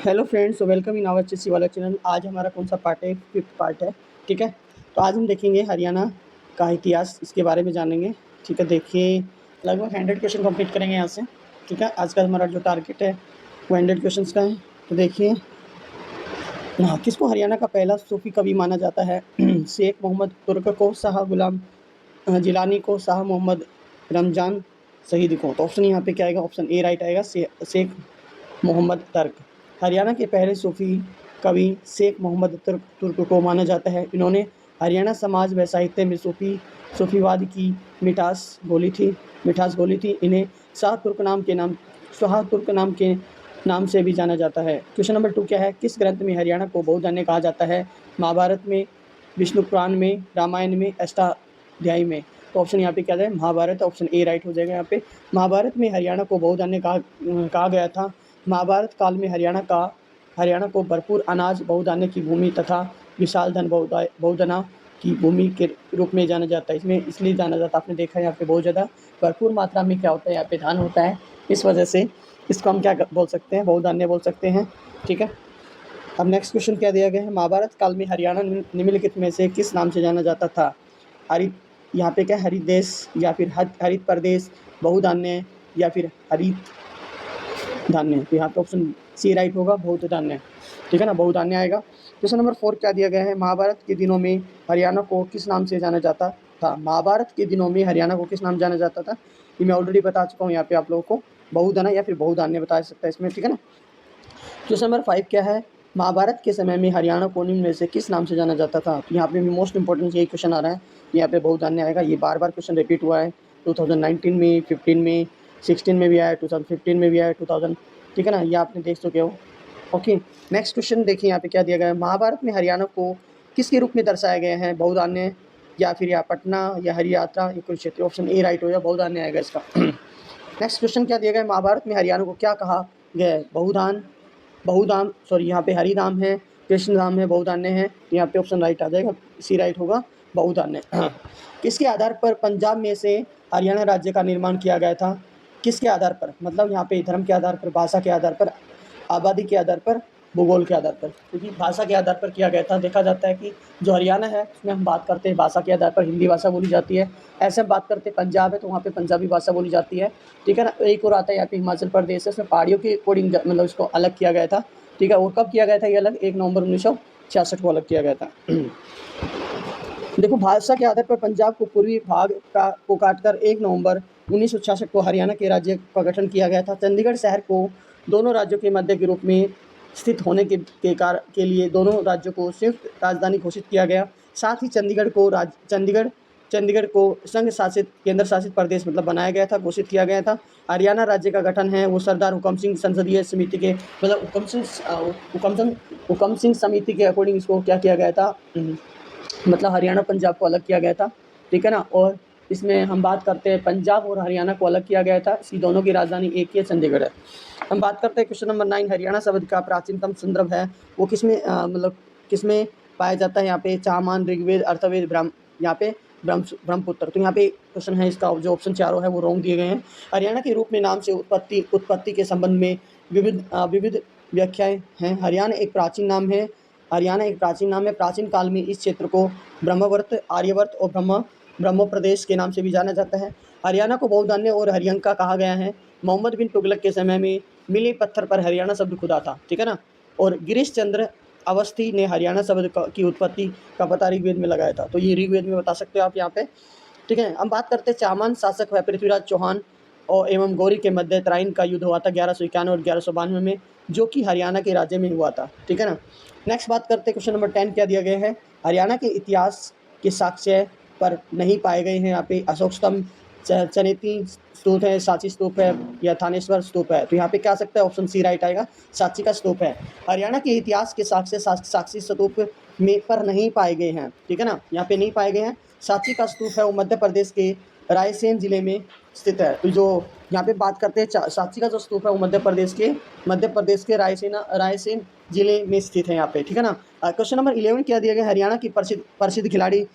Hello friends, welcome in our चेसी वाला channel. आज हमारा कौन सा पार्ट है? फिफ्थ पार्ट है। ठीक है, तो आज हम देखेंगे हरियाणा का इतिहास, इसके बारे में जानेंगे। ठीक है, देखिए लगभग 100 क्वेश्चन कंप्लीट करेंगे यहाँ से। ठीक है, आज का हमारा जो टारगेट है वो 100 क्वेश्चन का है। तो देखिए, हाँ, किसको हरियाणा का पहला सूफी कवि माना जाता है? शेख मोहम्मद तुर्क को, शाह गुलाम जिलानी को, शाह मोहम्मद रमजान शहीद को। तो ऑप्शन यहाँ पे क्या आएगा? ऑप्शन ए राइट आएगा, शेख मोहम्मद तुर्क। हरियाणा के पहले सूफी कवि शेख मोहम्मद तुर्क को माना जाता है। इन्होंने हरियाणा समाज व साहित्य में सूफीवाद की मिठास घोली थी। इन्हें शाह तुर्क नाम से भी जाना जाता है। क्वेश्चन नंबर 2 क्या है? किस ग्रंथ में हरियाणा को बहुधान्य कहा जाता है? महाभारत में, विष्णु पुराण में, रामायण में, अष्टाध्यायी में। तो ऑप्शन यहाँ पे क्या है? महाभारत। ऑप्शन ए राइट हो जाएगा यहाँ पे। महाभारत में हरियाणा को बहुधान्य कहा गया था। महाभारत काल में हरियाणा को भरपूर अनाज, बहुधान्य की भूमि तथा विशाल धन बहुधना की भूमि के रूप में जाना जाता है। इसमें इसलिए जाना जाता है, आपने देखा है यहाँ पे बहुत ज़्यादा भरपूर मात्रा में क्या होता है, यहाँ पे धान होता है। इस वजह से इसको हम क्या बोल सकते हैं? बहुधान्य बोल सकते हैं। ठीक है, अब नेक्स्ट क्वेश्चन क्या दिया गया है? महाभारत काल में हरियाणा निम्नलिखित में से किस नाम से जाना जाता था? हरित, यहाँ पे क्या? हरित देश, या फिर हरित प्रदेश, बहुधान्य, या फिर हरित धान्य। तो यहाँ पे ऑप्शन सी राइट होगा, बहुधान्य। ठीक है ना, बहुधान्य आएगा। क्वेश्चन नंबर 4 क्या दिया गया है? महाभारत के दिनों में हरियाणा को किस नाम से जाना जाता था? महाभारत के दिनों में हरियाणा को किस नाम जाना जाता था? ये मैं ऑलरेडी बता चुका हूँ यहाँ पे आप लोगों को, बहुधना या फिर बहुधान्य बता सकता है इसमें। ठीक है ना। क्वेश्चन नंबर 5 क्या है? महाभारत के समय में हरियाणा को निम्न में से किस नाम से जाना जाता था? तो यहाँ पे भी मोस्ट इंपॉर्टेंट यही क्वेश्चन आ रहा है, यहाँ पे बहुधान्य आएगा। ये बार बार क्वेश्चन रिपीट हुआ है, 2019 में, 15 में, 16 में भी आया, 2015 में भी आया, 2000। ठीक है ना, ये आपने देख चुके हो। ओके, नेक्स्ट क्वेश्चन देखिए यहाँ पे क्या दिया गया है? महाभारत में हरियाणा को किसके रूप में दर्शाया गया है? बहुधान्य, या फिर या पटना, या हरि यात्रा, या कुरुक्षेत्र। ऑप्शन ए राइट हो गया, बहुधान्य आएगा इसका। नेक्स्ट क्वेश्चन क्या दिया गया है? महाभारत में हरियाणा को क्या कहा गया है? यहाँ पे हरिधाम है, कृष्ण धाम है, बहुधान्य है। यहाँ पे ऑप्शन राइट आ जाएगा, सी राइट होगा, बहुधान्य। किसके आधार पर पंजाब में से हरियाणा राज्य का निर्माण किया गया था? किसके आधार पर? मतलब यहाँ पे धर्म के आधार पर, भाषा के आधार पर, आबादी के आधार पर, भूगोल के आधार पर। क्योंकि भाषा के आधार पर किया गया था। देखा जाता है कि जो हरियाणा है उसमें हम बात करते हैं भाषा के आधार पर, हिंदी भाषा बोली जाती है। ऐसे हम बात करते हैं पंजाब है तो वहाँ पे पंजाबी भाषा बोली जाती है। ठीक है ना। एक और आता है यहाँ पे हिमाचल प्रदेश है, उसमें पहाड़ियों के अकॉर्डिंग मतलब इसको अलग किया गया था। ठीक है, और कब किया गया था ये अलग? 1 नवंबर 1966 को अलग किया गया था। देखो, भाषा के आधार पर पंजाब को पूर्वी भाग को काटकर 1 नवंबर 1966 को हरियाणा के राज्य का गठन किया गया था। चंडीगढ़ शहर को दोनों राज्यों के मध्य के रूप में स्थित होने के लिए दोनों राज्यों को संयुक्त राजधानी घोषित किया गया। साथ ही चंडीगढ़ को संघ शासित केंद्र शासित प्रदेश मतलब बनाया गया था, घोषित किया गया था। हरियाणा राज्य का गठन है वो सरदार हुकम सिंह संसदीय समिति के मतलब हुकम सिंह समिति के अकॉर्डिंग इसको क्या किया गया था? मतलब हरियाणा पंजाब को अलग किया गया था। ठीक है ना। और इसमें हम बात करते हैं पंजाब और हरियाणा को अलग किया गया था। इसी दोनों की राजधानी एक ही चंडीगढ़ है। हम बात करते हैं क्वेश्चन नंबर 9, हरियाणा शब्द का प्राचीनतम संदर्भ है वो किसमें पाया जाता है? यहाँ पे चामान, ऋग्वेद, अर्थवेद, यहाँ पे ब्रह्मपुत्र। तो यहाँ पे क्वेश्चन है, इसका जो ऑप्शन चारों है वो रॉन्ग दिए गए हैं। हरियाणा के रूप में नाम से उत्पत्ति के संबंध में विविध व्याख्याएं हैं। हरियाणा एक प्राचीन नाम है। प्राचीन काल में इस क्षेत्र को ब्रह्मवर्त, आर्यवर्त और ब्रह्मो प्रदेश के नाम से भी जाना जाता है। हरियाणा को बहुधान्य और हरियंका कहा गया है। मोहम्मद बिन तुगलक के समय में मिले पत्थर पर हरियाणा शब्द खुदा था। ठीक है ना। और गिरीश चंद्र अवस्थी ने हरियाणा शब्द की उत्पत्ति का पता ऋग्वेद में लगाया था। तो ये ऋग्वेद में बता सकते हो आप यहाँ पे। ठीक है, हम बात करते हैं चामान शासक व पृथ्वीराज चौहान और एवं गौरी के मध्य तराइन का युद्ध हुआ था 1191 और 1192 में, जो कि हरियाणा के राज्य में हुआ था। ठीक है ना। नेक्स्ट बात करते हैं, क्वेश्चन नंबर 10 क्या दिया गया है? हरियाणा के इतिहास के साक्ष्य पर नहीं पाए गए हैं। यहाँ पे अशोक स्तंभ, चनेती स्तूप है, सांची स्तूप है, या थानेश्वर स्तूप है। तो यहाँ पे क्या आ सकता है? ऑप्शन सी राइट आएगा, सांची का स्तूप है। हरियाणा के इतिहास के साक्षी स्तूप में पर नहीं पाए गए हैं। ठीक है ना, यहाँ पे नहीं पाए गए हैं। सांची का स्तूप है वो मध्य प्रदेश के रायसेन जिले में स्थित है। तो जो यहाँ पे बात करते हैं सांची का जो स्तूप है वो मध्य प्रदेश के रायसेन जिले में स्थित है यहाँ पे। ठीक है ना। क्वेश्चन नंबर 11 क्या दिया गया? हरियाणा की प्रसिद्ध खिलाड़ी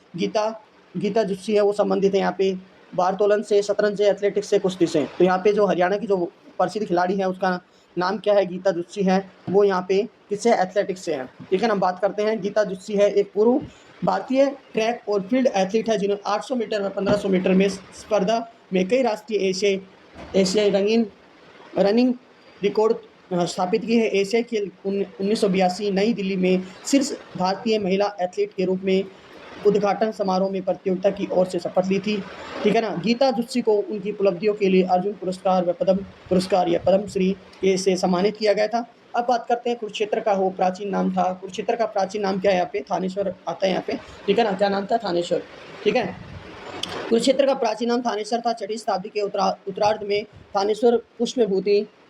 गीता जुस्सी है वो संबंधित है यहाँ पे भारोत्तोलन से, शतरंज से, एथलेटिक्स से, कुश्ती से। तो यहाँ पे जो हरियाणा की जो प्रसिद्ध खिलाड़ी है उसका नाम क्या है, गीता दुत्सी है, वो यहाँ पे किससे, एथलेटिक्स से है। ठीक है ना, बात करते हैं। गीता दुत्सी है एक पूर्व भारतीय ट्रैक और फील्ड एथलीट है जिन्होंने 800 मीटर व 1500 मीटर में स्पर्धा में कई राष्ट्रीय एशियाई रनिंग रिकॉर्ड स्थापित की है। एशियाई खेल 1982 नई दिल्ली में शीर्ष भारतीय महिला एथलीट के रूप में उद्घाटन समारोह में प्रतियोगिता की ओर से शपथ ली थी। ठीक है ना, गीता दुत्सी को उनकी उपलब्धियों के लिए अर्जुन पुरस्कार व पद्म पुरस्कार या पद्मश्री से सम्मानित किया गया था। अब बात करते हैं कुरुक्षेत्र का, वो प्राचीन नाम था। कुरुक्षेत्र का प्राचीन नाम क्या है, यहाँ पे थानेश्वर आता है यहाँ पे। ठीक है ना, क्या नाम था, थानेश्वर। ठीक है, कुरुक्षेत्र का प्राचीन नाम थानेश्वर था। 6वीं शताब्दी के उत्तरार्ध में थानेश्वर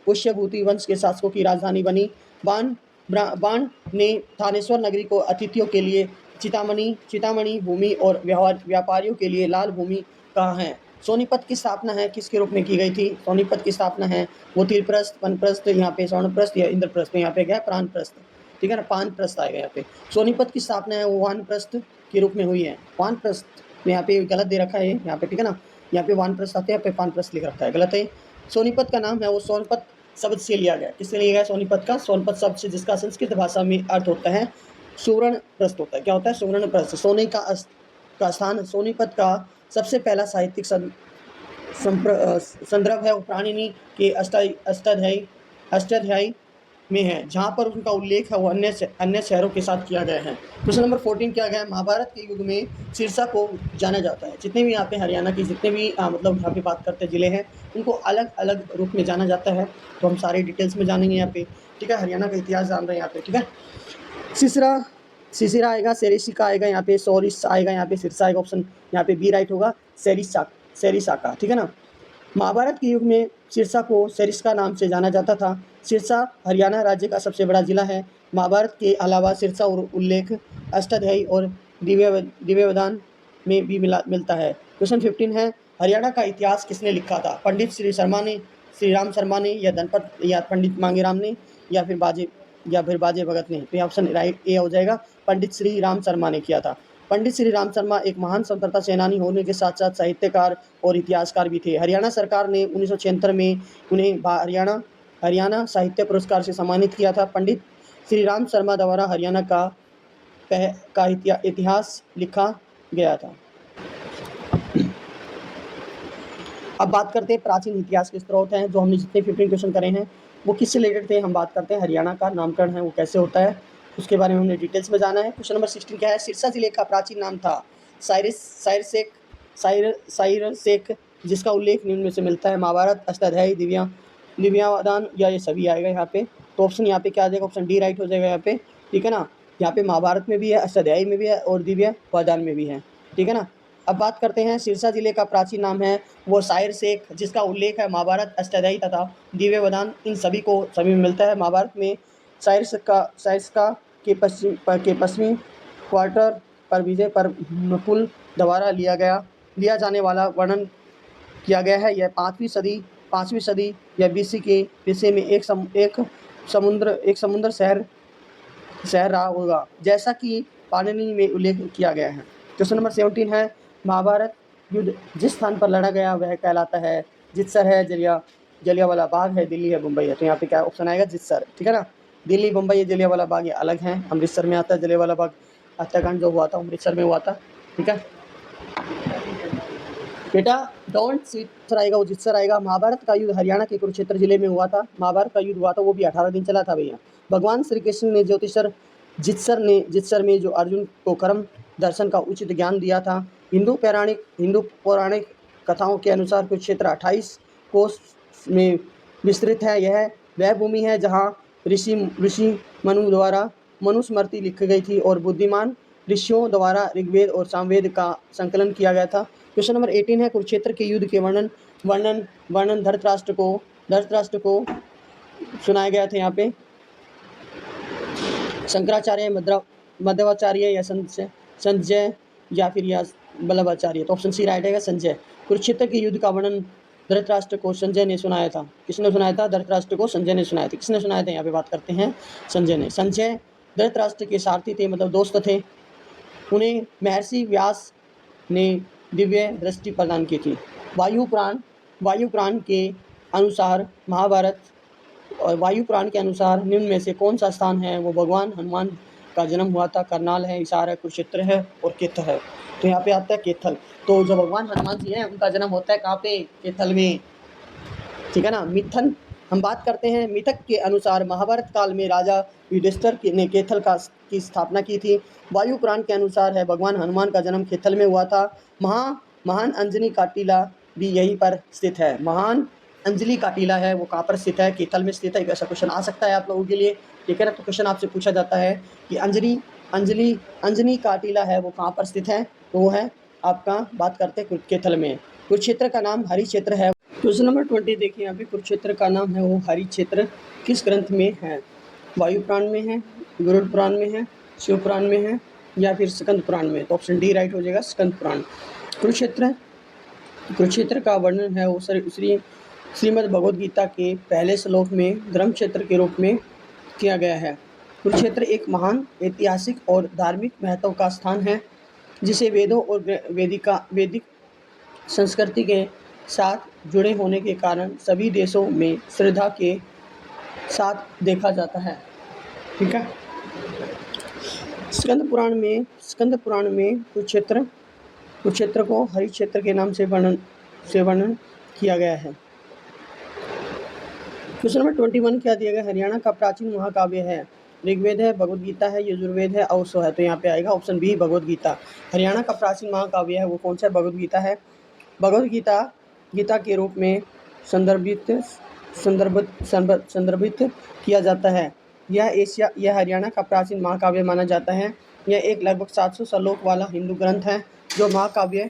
पुष्यभूति वंश के शासकों की राजधानी बनी। बाण ने थानेश्वर नगरी को अतिथियों के लिए चितामणि भूमि और व्यापारियों के लिए लाल भूमि कहा है। सोनीपत की स्थापना है किसके रूप में की गई थी, सोनीपत की स्थापना है वो तीरप्रस्थ, वनप्रस्थ, यहाँ पे स्वर्णप्रस्थ या इंद्रप्रस्थ, यहाँ पे क्या है, प्राणप्रस्थ। ठीक है ना, पानप्रस्थ आएगा यहाँ पे। सोनीपत की स्थापना है वो वानप्रस्थ के रूप में हुई है। वानप्रस्थ यहाँ पे गलत दे रखा है यहाँ पे। ठीक है ना, यहाँ पे वानप्रस्थ आते हैं, यहाँ पे पानप्रस्थ लिख रखा है, गलत है। सोनीपत का नाम है वो सोनपत शब्द से लिया गया। किससे लिया गया, सोनीपत का, सोनपत शब्द से, जिसका संस्कृत भाषा में अर्थ होता है सुवर्ण प्रस्थ होता है। क्या होता है, सुवर्ण प्रस्थ। सोने का स्थान सोनीपत का सबसे पहला साहित्यिक संदर्भ है वो प्राणिनि के अष्टाध्यायी में है, जहाँ पर उनका उल्लेख है वो अन्य शहरों के साथ किया गया है। क्वेश्चन नंबर 14 किया गया है, महाभारत के युग में सिरसा को जाना जाता है। जितने भी यहाँ पे हरियाणा की जितने भी मतलब यहाँ पे बात करते ज़िले हैं उनको अलग अलग रूप में जाना जाता है, तो हम सारे डिटेल्स में जानेंगे यहाँ पे। ठीक है, हरियाणा का इतिहास जान रहे हैं यहाँ पे। ठीक है, सिसिरा आएगा, सेरिसिका आएगा, यहाँ पे सोरिस आएगा, यहाँ पे सिरसा आएगा, ऑप्शन यहाँ पे बी राइट होगा, सेरिसाका। ठीक है ना, महाभारत के युग में सिरसा को सेरिस्का नाम से जाना जाता था। सिरसा हरियाणा राज्य का सबसे बड़ा जिला है। महाभारत के अलावा सिरसा और उल्लेख अष्टाध्यायी और दिव्यवदान में भी मिलता है। क्वेश्चन 15 है, हरियाणा का इतिहास किसने लिखा था, पंडित श्री राम शर्मा ने या धनपत या पंडित मांगेराम ने या फिर बाजे भगत ने। तो ऑप्शन राइट ए हो जाएगा, पंडित श्री राम शर्मा ने किया था। पंडित श्री राम शर्मा एक महान स्वतंत्रता सेनानी होने के साथ साथ साहित्यकार और इतिहासकार भी थे। हरियाणा सरकार ने 1976 में उन्हें हरियाणा साहित्य पुरस्कार से सम्मानित किया था। पंडित श्री राम शर्मा द्वारा हरियाणा का इतिहास लिखा गया था। अब बात करते हैं प्राचीन इतिहास के स्रोत हैं, जो हमने जितने 15 क्वेश्चन करे हैं वो किससे रिलेटेड थे। हम बात करते हैं हरियाणा का नामकरण है वो कैसे होता है, उसके बारे में हमने डिटेल्स में जाना है। क्वेश्चन नंबर 16 क्या है, सिरसा जिले का प्राचीन नाम था साइरसेक, जिसका उल्लेख निम्न में से मिलता है, महाभारत, अष्टाध्यायी, दिव्यावदान, या ये सभी आएगा यहाँ पे। तो ऑप्शन यहाँ पे क्या आ जाएगा, ऑप्शन डी राइट हो जाएगा यहाँ पे। ठीक है ना, यहाँ पे महाभारत में भी है, अष्टाध्यायी में भी है और दिव्यावदान में भी है। ठीक है ना, अब बात करते हैं सिरसा जिले का प्राचीन नाम है वो साइरसेक, जिसका उल्लेख है महाभारत, अष्टाध्यायी तथा दिव्यवदान, इन सभी में मिलता है। महाभारत में साइरसका के पश्चिमी क्वार्टर पर विजय पर नकुल द्वारा लिया जाने वाला वर्णन किया गया है। यह 5वीं सदी या बीसी के विषय में एक समुद्र शहर रहा होगा, जैसा कि पाणिनि में उल्लेख किया गया है। क्वेश्चन नंबर 17 है, महाभारत युद्ध जिस स्थान पर लड़ा गया वह कहलाता है, जितसर है, जलियांवाला बाग है, दिल्ली है, मुंबई है। तो यहाँ पे क्या ऑप्शन आएगा, जितसर। ठीक है ना, दिल्ली, मुंबई, जलियांवाला बाग ये अलग हैं। अमृतसर में आता है जलियांवाला बाग, हत्याकांड जो हुआ था अमृतसर में हुआ था। ठीक है बेटा, डोंट जितसर आएगा वो जितसर आएगा। महाभारत का युद्ध हरियाणा के कुरुक्षेत्र जिले में हुआ था। महाभारत का युद्ध हुआ था वो भी 18 दिन चला था भैया। भगवान श्री कृष्ण ने ज्योतिषर जितसर में जो अर्जुन को कर्म दर्शन का उचित ज्ञान दिया था। हिंदू पौराणिक कथाओं के अनुसार कुरुक्षेत्र 28 कोस में विस्तृत है। यह वह भूमि है जहाँ ऋषि मनु द्वारा मनुस्मृति लिखी गई थी और बुद्धिमान ऋषियों द्वारा ऋग्वेद और सामवेद का संकलन किया गया था। क्वेश्चन नंबर 18 है, कुरुक्षेत्र के युद्ध के वर्णन धृतराष्ट्र को सुनाया गया था। यहाँ पे शंकराचार्य, मध्वाचार्य या संजय या फिर या बल्लभाचार्य। तो ऑप्शन सी राइट है संजय। कुरुक्षेत्र के युद्ध का वर्णन धृतराष्ट्र को संजय ने सुनाया था। किसने सुनाया था, धृतराष्ट्र को संजय ने सुनाया था। किसने सुनाया था, यहाँ पे बात करते हैं संजय ने। संजय धृतराष्ट्र के सारथी थे, मतलब दोस्त थे। उन्हें महर्षि व्यास ने दिव्य दृष्टि प्रदान की थी। वायुपुराण के अनुसार महाभारत और वायु पुराण के अनुसार निम्न में से कौन सा स्थान है वो भगवान हनुमान का जन्म हुआ था? करनाल है, हिसार है, कुरुक्षेत्र है और केथल है। तो यहाँ पे आता है केथल। तो जो भगवान हनुमान जी हैं उनका जन्म होता है कहाँ पे? केथल में, ठीक है ना। मिथन हम बात करते हैं, मिथक के अनुसार महाभारत काल में राजा युधिष्ठिर ने केथल की स्थापना की थी। वायु पुराण के अनुसार है भगवान हनुमान का जन्म केथल में हुआ था। महान अंजनी का टीला भी यहीं पर स्थित है। महान अंजलि का टीला है वो कहाँ पर स्थित है? केथल में स्थित है। एक ऐसा क्वेश्चन आ सकता है आप लोगों के लिए, ठीक है ना। तो क्वेश्चन आपसे पूछा जाता है कि अंजनी का टीला है वो कहाँ पर स्थित है? तो वो है आपका, बात करते हैं केथल में। कुरुक्षेत्र का नाम हरि क्षेत्र है। क्वेश्चन नंबर 20 देखिए यहाँ पे, कुरुक्षेत्र का नाम है वो हरि क्षेत्र किस ग्रंथ में है? वायु पुराण में है, गरुड़ पुराण में है, शिव पुराण में है या फिर स्कंद पुराण में? तो ऑप्शन डी राइट हो जाएगा, स्कंद पुराण। कुरुक्षेत्र का वर्णन है वो श्रीमद् भगवद गीता के पहले श्लोक में धर्म क्षेत्र के रूप में किया गया है। कुरुक्षेत्र एक महान ऐतिहासिक और धार्मिक महत्व का स्थान है जिसे वेदों और वैदिक संस्कृति के साथ जुड़े होने के कारण सभी देशों में श्रद्धा के साथ देखा जाता है, ठीक है। स्कंद पुराण में कुरुक्षेत्र को हरि क्षेत्र के नाम से वर्णन किया गया है। क्वेश्चन नंबर 21 क्या दिया गया? हरियाणा का प्राचीन महाकाव्य है। ऋग्वेद है, भगवद गीता है, यजुर्वेद है, औसो है। तो यहाँ पे आएगा ऑप्शन बी, भगवद गीता। हरियाणा का प्राचीन महाकाव्य है वो कौन सा? भगवद गीता है। भगवद गीता के रूप में संदर्भित किया जाता है। यह हरियाणा का प्राचीन महाकाव्य माना जाता है। यह एक लगभग 700 श्लोक वाला हिंदू ग्रंथ है। जो महाकाव्य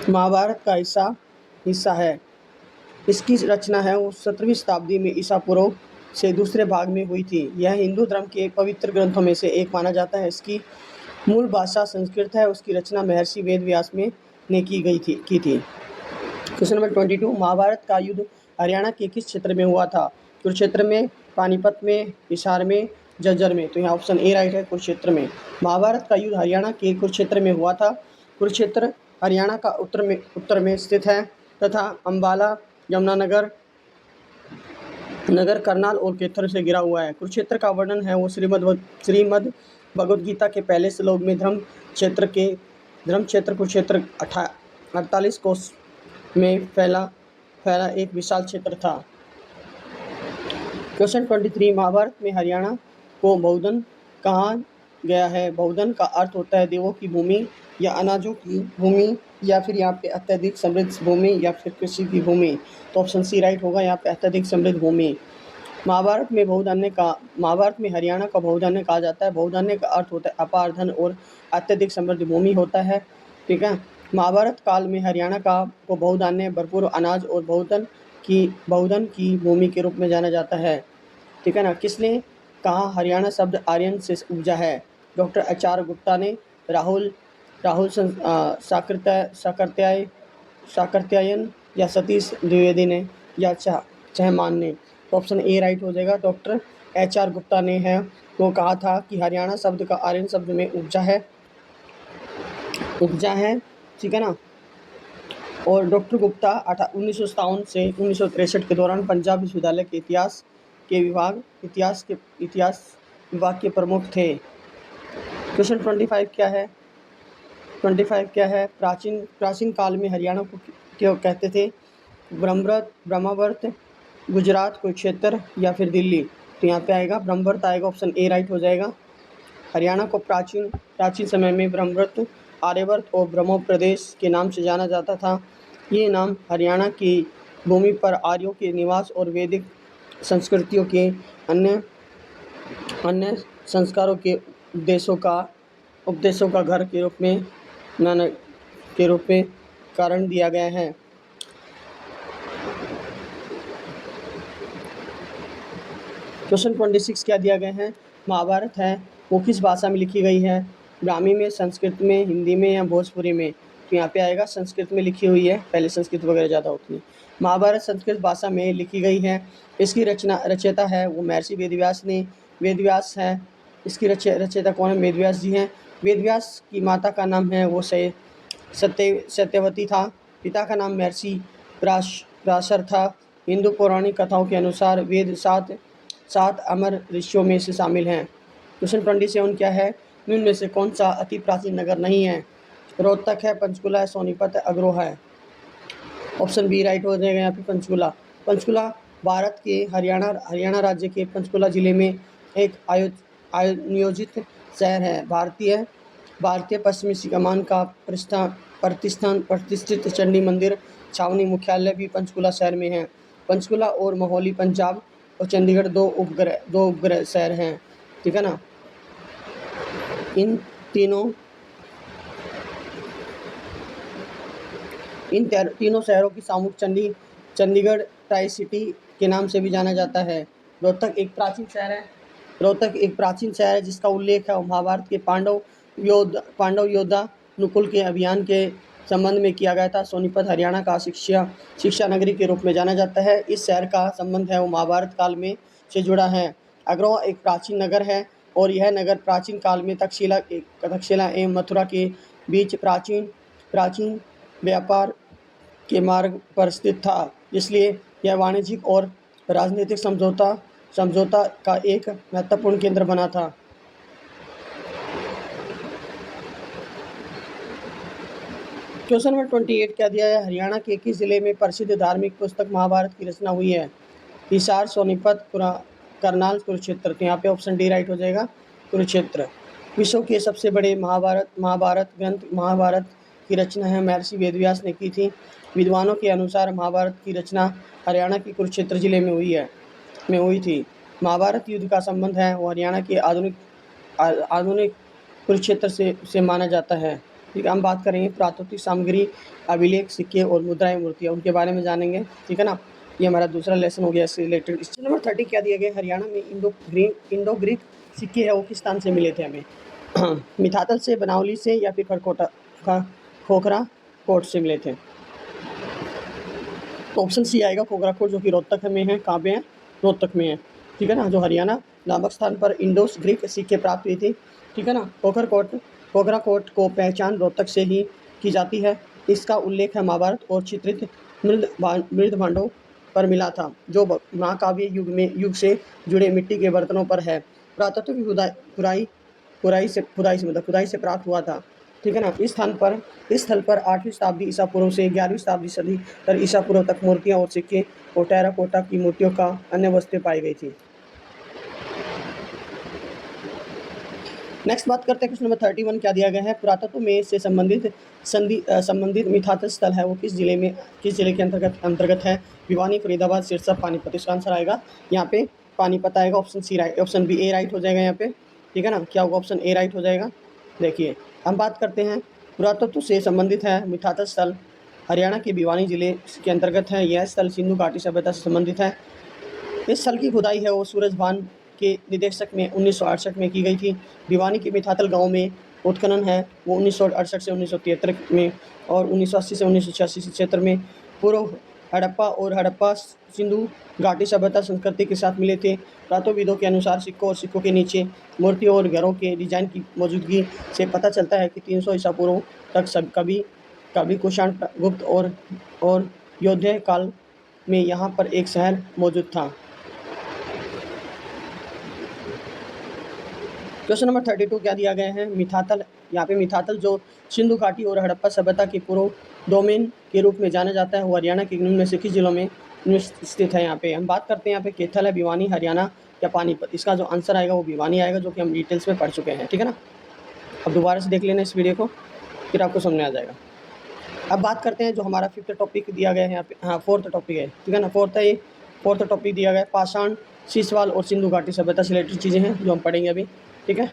महाभारत का हिस्सा है। इसकी रचना है वो 17वीं शताब्दी में ईसा पूर्व से दूसरे भाग में हुई थी। यह हिंदू धर्म के पवित्र ग्रंथों में से एक माना जाता है। इसकी मूल भाषा संस्कृत है। उसकी रचना महर्षि वेद व्यास ने की थी। क्वेश्चन नंबर 22, महाभारत का युद्ध हरियाणा के किस क्षेत्र में हुआ था? कुरुक्षेत्र में, पानीपत में, हिसार में, झज्जर में? तो यहाँ ऑप्शन ए राइट है, कुरुक्षेत्र में। महाभारत का युद्ध हरियाणा के कुरुक्षेत्र में हुआ था। कुरुक्षेत्र हरियाणा का उत्तर में स्थित है तथा अम्बाला, यमुनानगर, करनाल और केथल से घिरा हुआ है। कुरुक्षेत्र का वर्णन है वो श्रीमद् भगवद गीता के पहले श्लोक में धर्म क्षेत्र कुरुक्षेत्र 48 कोस में फैला एक विशाल क्षेत्र था। क्वेश्चन 23, महाभारत में हरियाणा को बहुधन कहा गया है? बहुधन का अर्थ होता है देवों की भूमि या अनाजों की भूमि या फिर यहाँ पे अत्यधिक समृद्ध भूमि या फिर कृषि की भूमि। तो ऑप्शन सी राइट होगा, यहाँ पे अत्यधिक समृद्ध भूमि। महाभारत में हरियाणा का बहुधन्य कहा जाता है। बहुधन्य का अर्थ होता है अपार धन और अत्यधिक समृद्ध भूमि होता है, ठीक है। महाभारत काल में हरियाणा को बहुधन्य, भरपूर अनाज और बहुधन की भूमि के रूप में जाना जाता है, ठीक है ना। किसने कहा हरियाणा शब्द आर्यन से उपजा है? Doctor HR. गुप्ता ने, राहुल साकर्त्यायन या सतीश द्विवेदी ने या चहमान ने? तो ऑप्शन ए राइट हो जाएगा, डॉक्टर एच.आर. गुप्ता ने है वो कहा था कि हरियाणा शब्द का आर्यन शब्द में उपजा है, ठीक है ना। और डॉक्टर गुप्ता 1957 से 1963 के दौरान पंजाब विश्वविद्यालय के इतिहास विभाग के प्रमुख थे। क्वेश्चन 25 क्या है? प्राचीन काल में हरियाणा को क्यों कहते थे? ब्रह्मावर्त, गुजरात, कुरुक्षेत्र या फिर दिल्ली? तो यहाँ पे आएगा ब्रह्मावर्त आएगा, ऑप्शन ए राइट हो जाएगा। हरियाणा को प्राचीन समय में ब्रह्मावर्त, आर्यवर्त और ब्रह्मो प्रदेश के नाम से जाना जाता था। ये नाम हरियाणा की भूमि पर आर्यों के निवास और वैदिक संस्कृतियों के अन्य संस्कारों के उपदेशों का घर के रूप में कारण दिया गया है। क्वेश्चन 26 क्या दिया गया है? महाभारत है वो किस भाषा में लिखी गई है? ब्राह्मी में, संस्कृत में, हिंदी में या भोजपुरी में? तो यहाँ पे आएगा संस्कृत में लिखी हुई है, पहले संस्कृत वगैरह ज़्यादा होती है। महाभारत संस्कृत भाषा में लिखी गई है। इसकी रचयिता है वो महर्षि वेदव्यास है। इसकी रचयिता कौन है? वेदव्यास जी हैं। वेदव्यास की माता का नाम है वो सत्यवती था। पिता का नाम महर्षि पराशर था। हिंदू पौराणिक कथाओं के अनुसार वेद सात अमर ऋषियों में से शामिल हैं। क्वेश्चन 27 क्या है? निम्न में से कौन सा अति प्राचीन नगर नहीं है? रोहतक है, पंचकुला है, सोनीपत है, अग्रोहा है। ऑप्शन बी राइट हो जाएगा यहाँ पे पंचकुला। पंचकुला भारत के हरियाणा राज्य के पंचकुला जिले में एक नियोजित शहर है। भारतीय पश्चिमी सीमांत का प्रतिष्ठित चंडी मंदिर छावनी मुख्यालय भी पंचकुला शहर में है। पंचकुला और मोहाली पंजाब और चंडीगढ़ दो उपग्रह शहर हैं, ठीक है ना। इन तीनों शहरों की सामूहिक चंडीगढ़ ट्राई सिटी के नाम से भी जाना जाता है। रोहतक एक प्राचीन शहर है जिसका उल्लेख है महाभारत के पांडव योद्धा नुकुल के अभियान के संबंध में किया गया था। सोनीपत हरियाणा का शिक्षा नगरी के रूप में जाना जाता है। इस शहर का संबंध है वो महाभारत काल में से जुड़ा है। अग्रोहा एक प्राचीन नगर है और यह नगर प्राचीन काल में तक्षशिला एवं मथुरा के बीच प्राचीन व्यापार के मार्ग पर स्थित था, इसलिए यह वाणिज्यिक और राजनीतिक समझौता का एक महत्वपूर्ण केंद्र बना था। क्वेश्चन नंबर 28 क्या दिया है? हरियाणा के किस जिले में प्रसिद्ध धार्मिक पुस्तक महाभारत की रचना हुई है? हिसार, सोनीपत, करनाल, कुरुक्षेत्र। तो यहाँ पे ऑप्शन डी राइट हो जाएगा, कुरुक्षेत्र। विश्व के सबसे बड़े महाभारत ग्रंथ महाभारत की रचना है महर्षि वेदव्यास ने की थी। विद्वानों के अनुसार महाभारत की रचना हरियाणा के कुरुक्षेत्र जिले में हुई थी। महाभारत युद्ध का संबंध है वो हरियाणा के आधुनिक कुरुक्षेत्र से माना जाता है। ठीक है, हम बात करेंगे पुरातात्विक सामग्री, अभिलेख, सिक्के और मुद्राएं मूर्तियाँ, उनके बारे में जानेंगे। ठीक है ना, ये हमारा दूसरा लेसन हो गया इससे रिलेटेड। क्वेश्चन नंबर 30 क्या दिया गया? हरियाणा में इंडो ग्रीक सिक्के है वो किस स्थान से मिले थे हमें? मिथातल से, बनावली से या फिर खोखरा कोट से मिले थे। तो ऑप्शन सी आएगा, खोखरा कोट, जो कि रोहतक में है। कहाँ पे है? रोहतक में है, ठीक है ना, जो हरियाणा नामक स्थान पर इंडोस ग्रीक सिक्के प्राप्त हुई थी। ठीक है ना, खोखरा कोट को पहचान रोहतक से ही की जाती है। इसका उल्लेख है महाभारत और चित्रित मृद भांडों पर मिला था, जो महाकाव्य युग से जुड़े मिट्टी के बर्तनों पर है। पुरातत्व खुदाई से प्राप्त हुआ था। ठीक है ना, इस स्थल पर 8वीं शताब्दी ईसा पूर्व से 11वीं शताब्दी सदी तक ईसा पूर्व तक मूर्तियां और सिक्के और टेराकोटा की मूर्तियों का अन्य वस्तुएं पाई गई थी। नेक्स्ट बात करते हैं क्वेश्चन नंबर 31 क्या दिया गया है? पुरातत्व में से संबंधित मिथातल स्थल है वो किस जिले के अंतर्गत है? भिवानी, फरीदाबाद, सिरसा, पानीपत। इसका आंसर आएगा यहाँ पे पानीपत आएगा। ऑप्शन बी ए राइट हो जाएगा यहाँ पे। ठीक है ना, क्या होगा? ऑप्शन ए राइट हो जाएगा। देखिए, हम बात करते हैं पुरातत्व से संबंधित है मिथातल स्थल हरियाणा के भिवानी जिले के अंतर्गत है। यह स्थल सिंधु घाटी सभ्यता से संबंधित है। इस स्थल की खुदाई है वो सूरजभान के निर्देशक में 1968 में की गई थी। भिवानी के मिथातल गांव में उत्खनन है वो 1968 से 1973 में और 1980 से 1986 क्षेत्र में पूर्व हड़प्पा सिंधु घाटी सभ्यता संस्कृति के साथ मिले थे। पुरातत्वविदों के अनुसार सिक्कों और सिक्कों के नीचे मूर्तियों और घरों के डिजाइन की मौजूदगी से पता चलता है कि 300 ईसा पूर्व तक कभी कुषाण, गुप्त और यौध्य काल में यहाँ पर एक शहर मौजूद था। क्वेश्चन नंबर 32 क्या दिया गया है? मिथातल, यहाँ पे मिथातल जो सिंधु घाटी और हड़प्पा सभ्यता के पूर्व डोमेन के रूप में जाना जाता है वो हरियाणा के निम्न में से किस जिलों में स्थित है? यहाँ पे हम बात करते हैं, यहाँ पे कैथल है, भिवानी, हरियाणा या पानीपत। इसका जो आंसर आएगा वो भिवानी आएगा, जो कि हम डिटेल्स में पढ़ चुके हैं। ठीक है ना, अब दोबारा से देख लेना इस वीडियो को, फिर आपको समझ में आ जाएगा। अब बात करते हैं जो हमारा 5th टॉपिक दिया गया है यहाँ पे, हाँ 4th टॉपिक है। ठीक है ना, 4th टॉपिक दिया गया है पाषाण, शीशवाल और सिंधु घाटी सभ्यता से रिलेटेड चीज़ें हैं जो हम पढ़ेंगे अभी। ठीक है,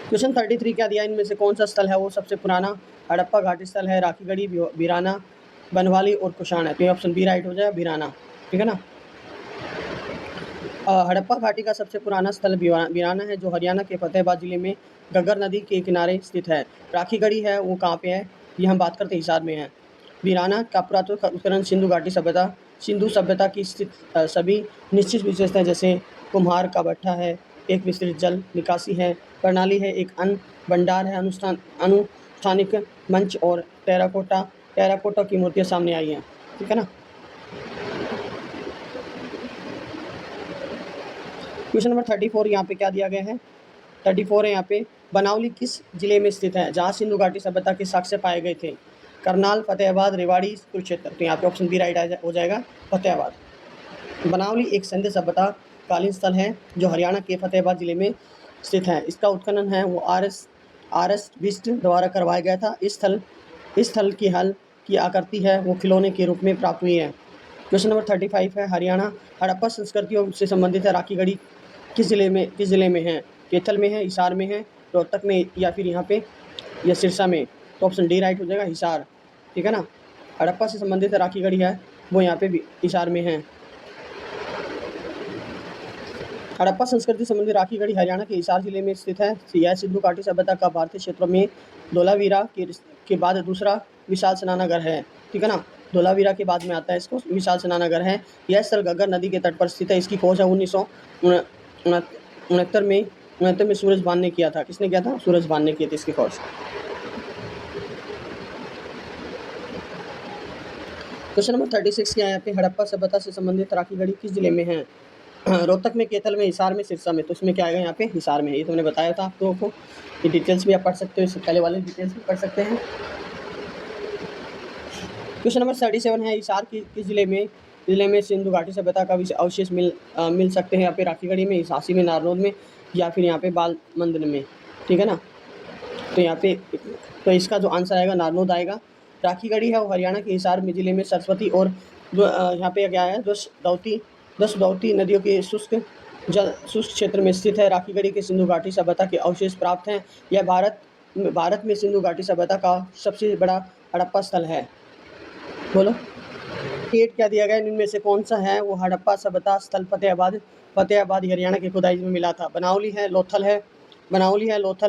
क्वेश्चन 33 क्या दिया? इनमें से कौन सा स्थल है वो सबसे पुराना हड़प्पा घाटी स्थल है? राखीगढ़ी, भिराना, बनवाली और कुषाण है। तो ये ऑप्शन बी राइट हो जाए, भिराना। ठीक है ना, हड़प्पा घाटी का सबसे पुराना स्थल भिराना है, जो हरियाणा के फतेहाबाद जिले में घग्गर नदी के किनारे स्थित है। राखीगढ़ी है वो कहाँ पे है? ये हम बात करते हैं हिसार में है। भिराना का पुरातत्व उत्खनन सिंधु सभ्यता की स्थित सभी निश्चित विशेषताएं जैसे कुम्हार का भट्ठा है, एक विस्तृत जल निकासी है प्रणाली है, एक अन्न भंडार है, अनुष्ठानिक मंच और टेराकोटा की मूर्तियाँ सामने आई हैं। ठीक है ना। क्वेश्चन नंबर 34 यहाँ पे क्या दिया गया है, 34 है यहाँ पे, बनावली किस जिले में स्थित है जहाँ सिंधु घाटी सभ्यता के साक्ष्य पाए गए थे? करनाल, फतेहाबाद, रेवाड़ी, कुरुक्षेत्र। तो यहाँ पे ऑप्शन बी राइट हो जाएगा, फतेहाबाद। बनावली एक संध्य सभ्यता कालीन स्थल है जो हरियाणा के फतेहाबाद जिले में स्थित है। इसका उत्खनन है वो आर एस बिस्ट द्वारा करवाया गया था। इस स्थल की हल की आकृति है वो खिलौने के रूप में प्राप्त हुई है। क्वेश्चन नंबर 35 है, हरियाणा हड़प्पा संस्कृतियों से संबंधित है राखी गढ़ी किस जिले में है? कैथल में है, हिसार में है, रोहतक में, या फिर यहाँ पे या सिरसा में? तो ऑप्शन डी राइट हो जाएगा, हिसार। ठीक है ना। हड़प्पा से संबंधित राखी गढ़ी है वो यहाँ पे भी हिसार में है। हड़प्पा संस्कृति संबंधी राखी गढ़ी हरियाणा के हिसार जिले में स्थित है। यह सिंधु घाटी सभ्यता का भारतीय क्षेत्रों में धोलावीरा के बाद दूसरा विशाल स्नानागार है। ठीक है ना। धोलावीरा के बाद में आता है इसको विशाल स्नानागार है। यह स्थल घग्गर नदी के तट पर स्थित है। इसकी खोज है 1969 में सूरज भान ने किया था। किसने किया था? सूरज भान ने की थी इसकी खोज। क्वेश्चन नंबर 36 क्या है यहाँ पे, हड़प्पा सभ्यता से संबंधित राखी गढ़ी किस जिले में है? रोहतक में, कैथल में, हिसार में, सिरसा में। तो इसमें क्या आएगा यहाँ पे? हिसार में। ये तो मैंने बताया था आप लोगों को। ये डिटेल्स भी आप पढ़ सकते हो, इससे पहले वाले डिटेल्स भी पढ़ सकते हैं। क्वेश्चन नंबर 37 है, हिसार की किस जिले में सिंधु घाटी सभ्यता का अवशेष मिल सकते हैं? यहाँ पे राखी गढ़ी में, हिसासी में, नारनौल में, या फिर यहाँ पे बाल मंदिर में। ठीक है ना। तो यहाँ पे तो इसका जो आंसर आएगा नारनौल आएगा। राखी गढ़ी है वो हरियाणा के हिसार में जिले में सरस्वती और यहाँ पे क्या है, दस दाऊदी नदियों के शुष्क क्षेत्र में स्थित है। राखी गढ़ी के सिंधु घाटी सभ्यता के अवशेष प्राप्त हैं। यह भारत में सिंधु घाटी सभ्यता का सबसे बड़ा हड़प्पा स्थल है। बोलो 8 क्या दिया गया, इनमें से कौन सा है वो हड़प्पा सभ्यता स्थल? फतेहाबाद हरियाणा के खुदाई में मिला था। बनावली है, लोथल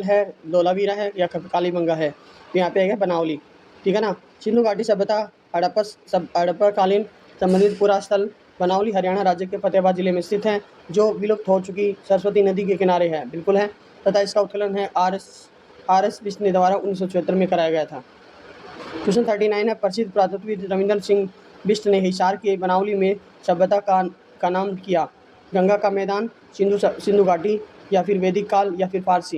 है, धोलावीरा है, या कालीबंगा है? तो यहाँ पे आएगा बनावली। ठीक है ना। सिंधु घाटी सभ्यता हड़प्पा कालीन संबंधित पूरा स्थल बनावली हरियाणा राज्य के फतेहाबाद जिले में स्थित है, जो विलुप्त हो चुकी सरस्वती नदी के किनारे है। बिल्कुल है। तथा इसका उत्खनन है आर एस बिस्ट ने द्वारा 1974 में कराया गया था। क्वेश्चन 39 है, प्रसिद्ध पुरातत्वविद रविंदर सिंह बिष्ट ने हिसार के बनावली में सभ्यता का नाम किया। गंगा का मैदान, सिंधु घाटी, या फिर वैदिक काल, या फिर फारसी?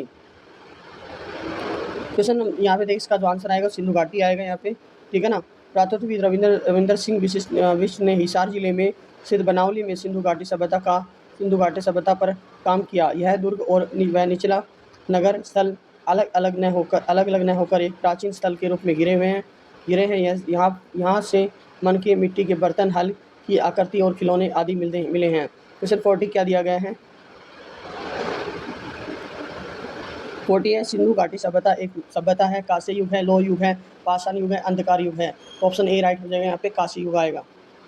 क्वेश्चन यहाँ पे देख, इसका जो आंसर आएगा सिंधु घाटी आएगा यहाँ पे। ठीक है ना। पुरातत्वविद रविंदर सिंह बिष्ट ने हिसार जिले में स्थित बनावली में सिंधु घाटी सभ्यता पर काम किया। यह दुर्ग और वह निचला नगर स्थल अलग अलग न होकर एक प्राचीन स्थल के रूप में गिरे हैं। यहाँ से मन के मिट्टी के बर्तन, हल की आकृति और खिलौने आदि मिले हैं। क्वेश्चन 40 क्या दिया गया है? 40 है, सिंधु घाटी सभ्यता एक सभ्यता है, कांस्य युग है, लोह युग है, पाषाण युग है, अंधकार युग है? ऑप्शन ए राइट हो जाएगा यहाँ पे, कांस्य युग आएगा।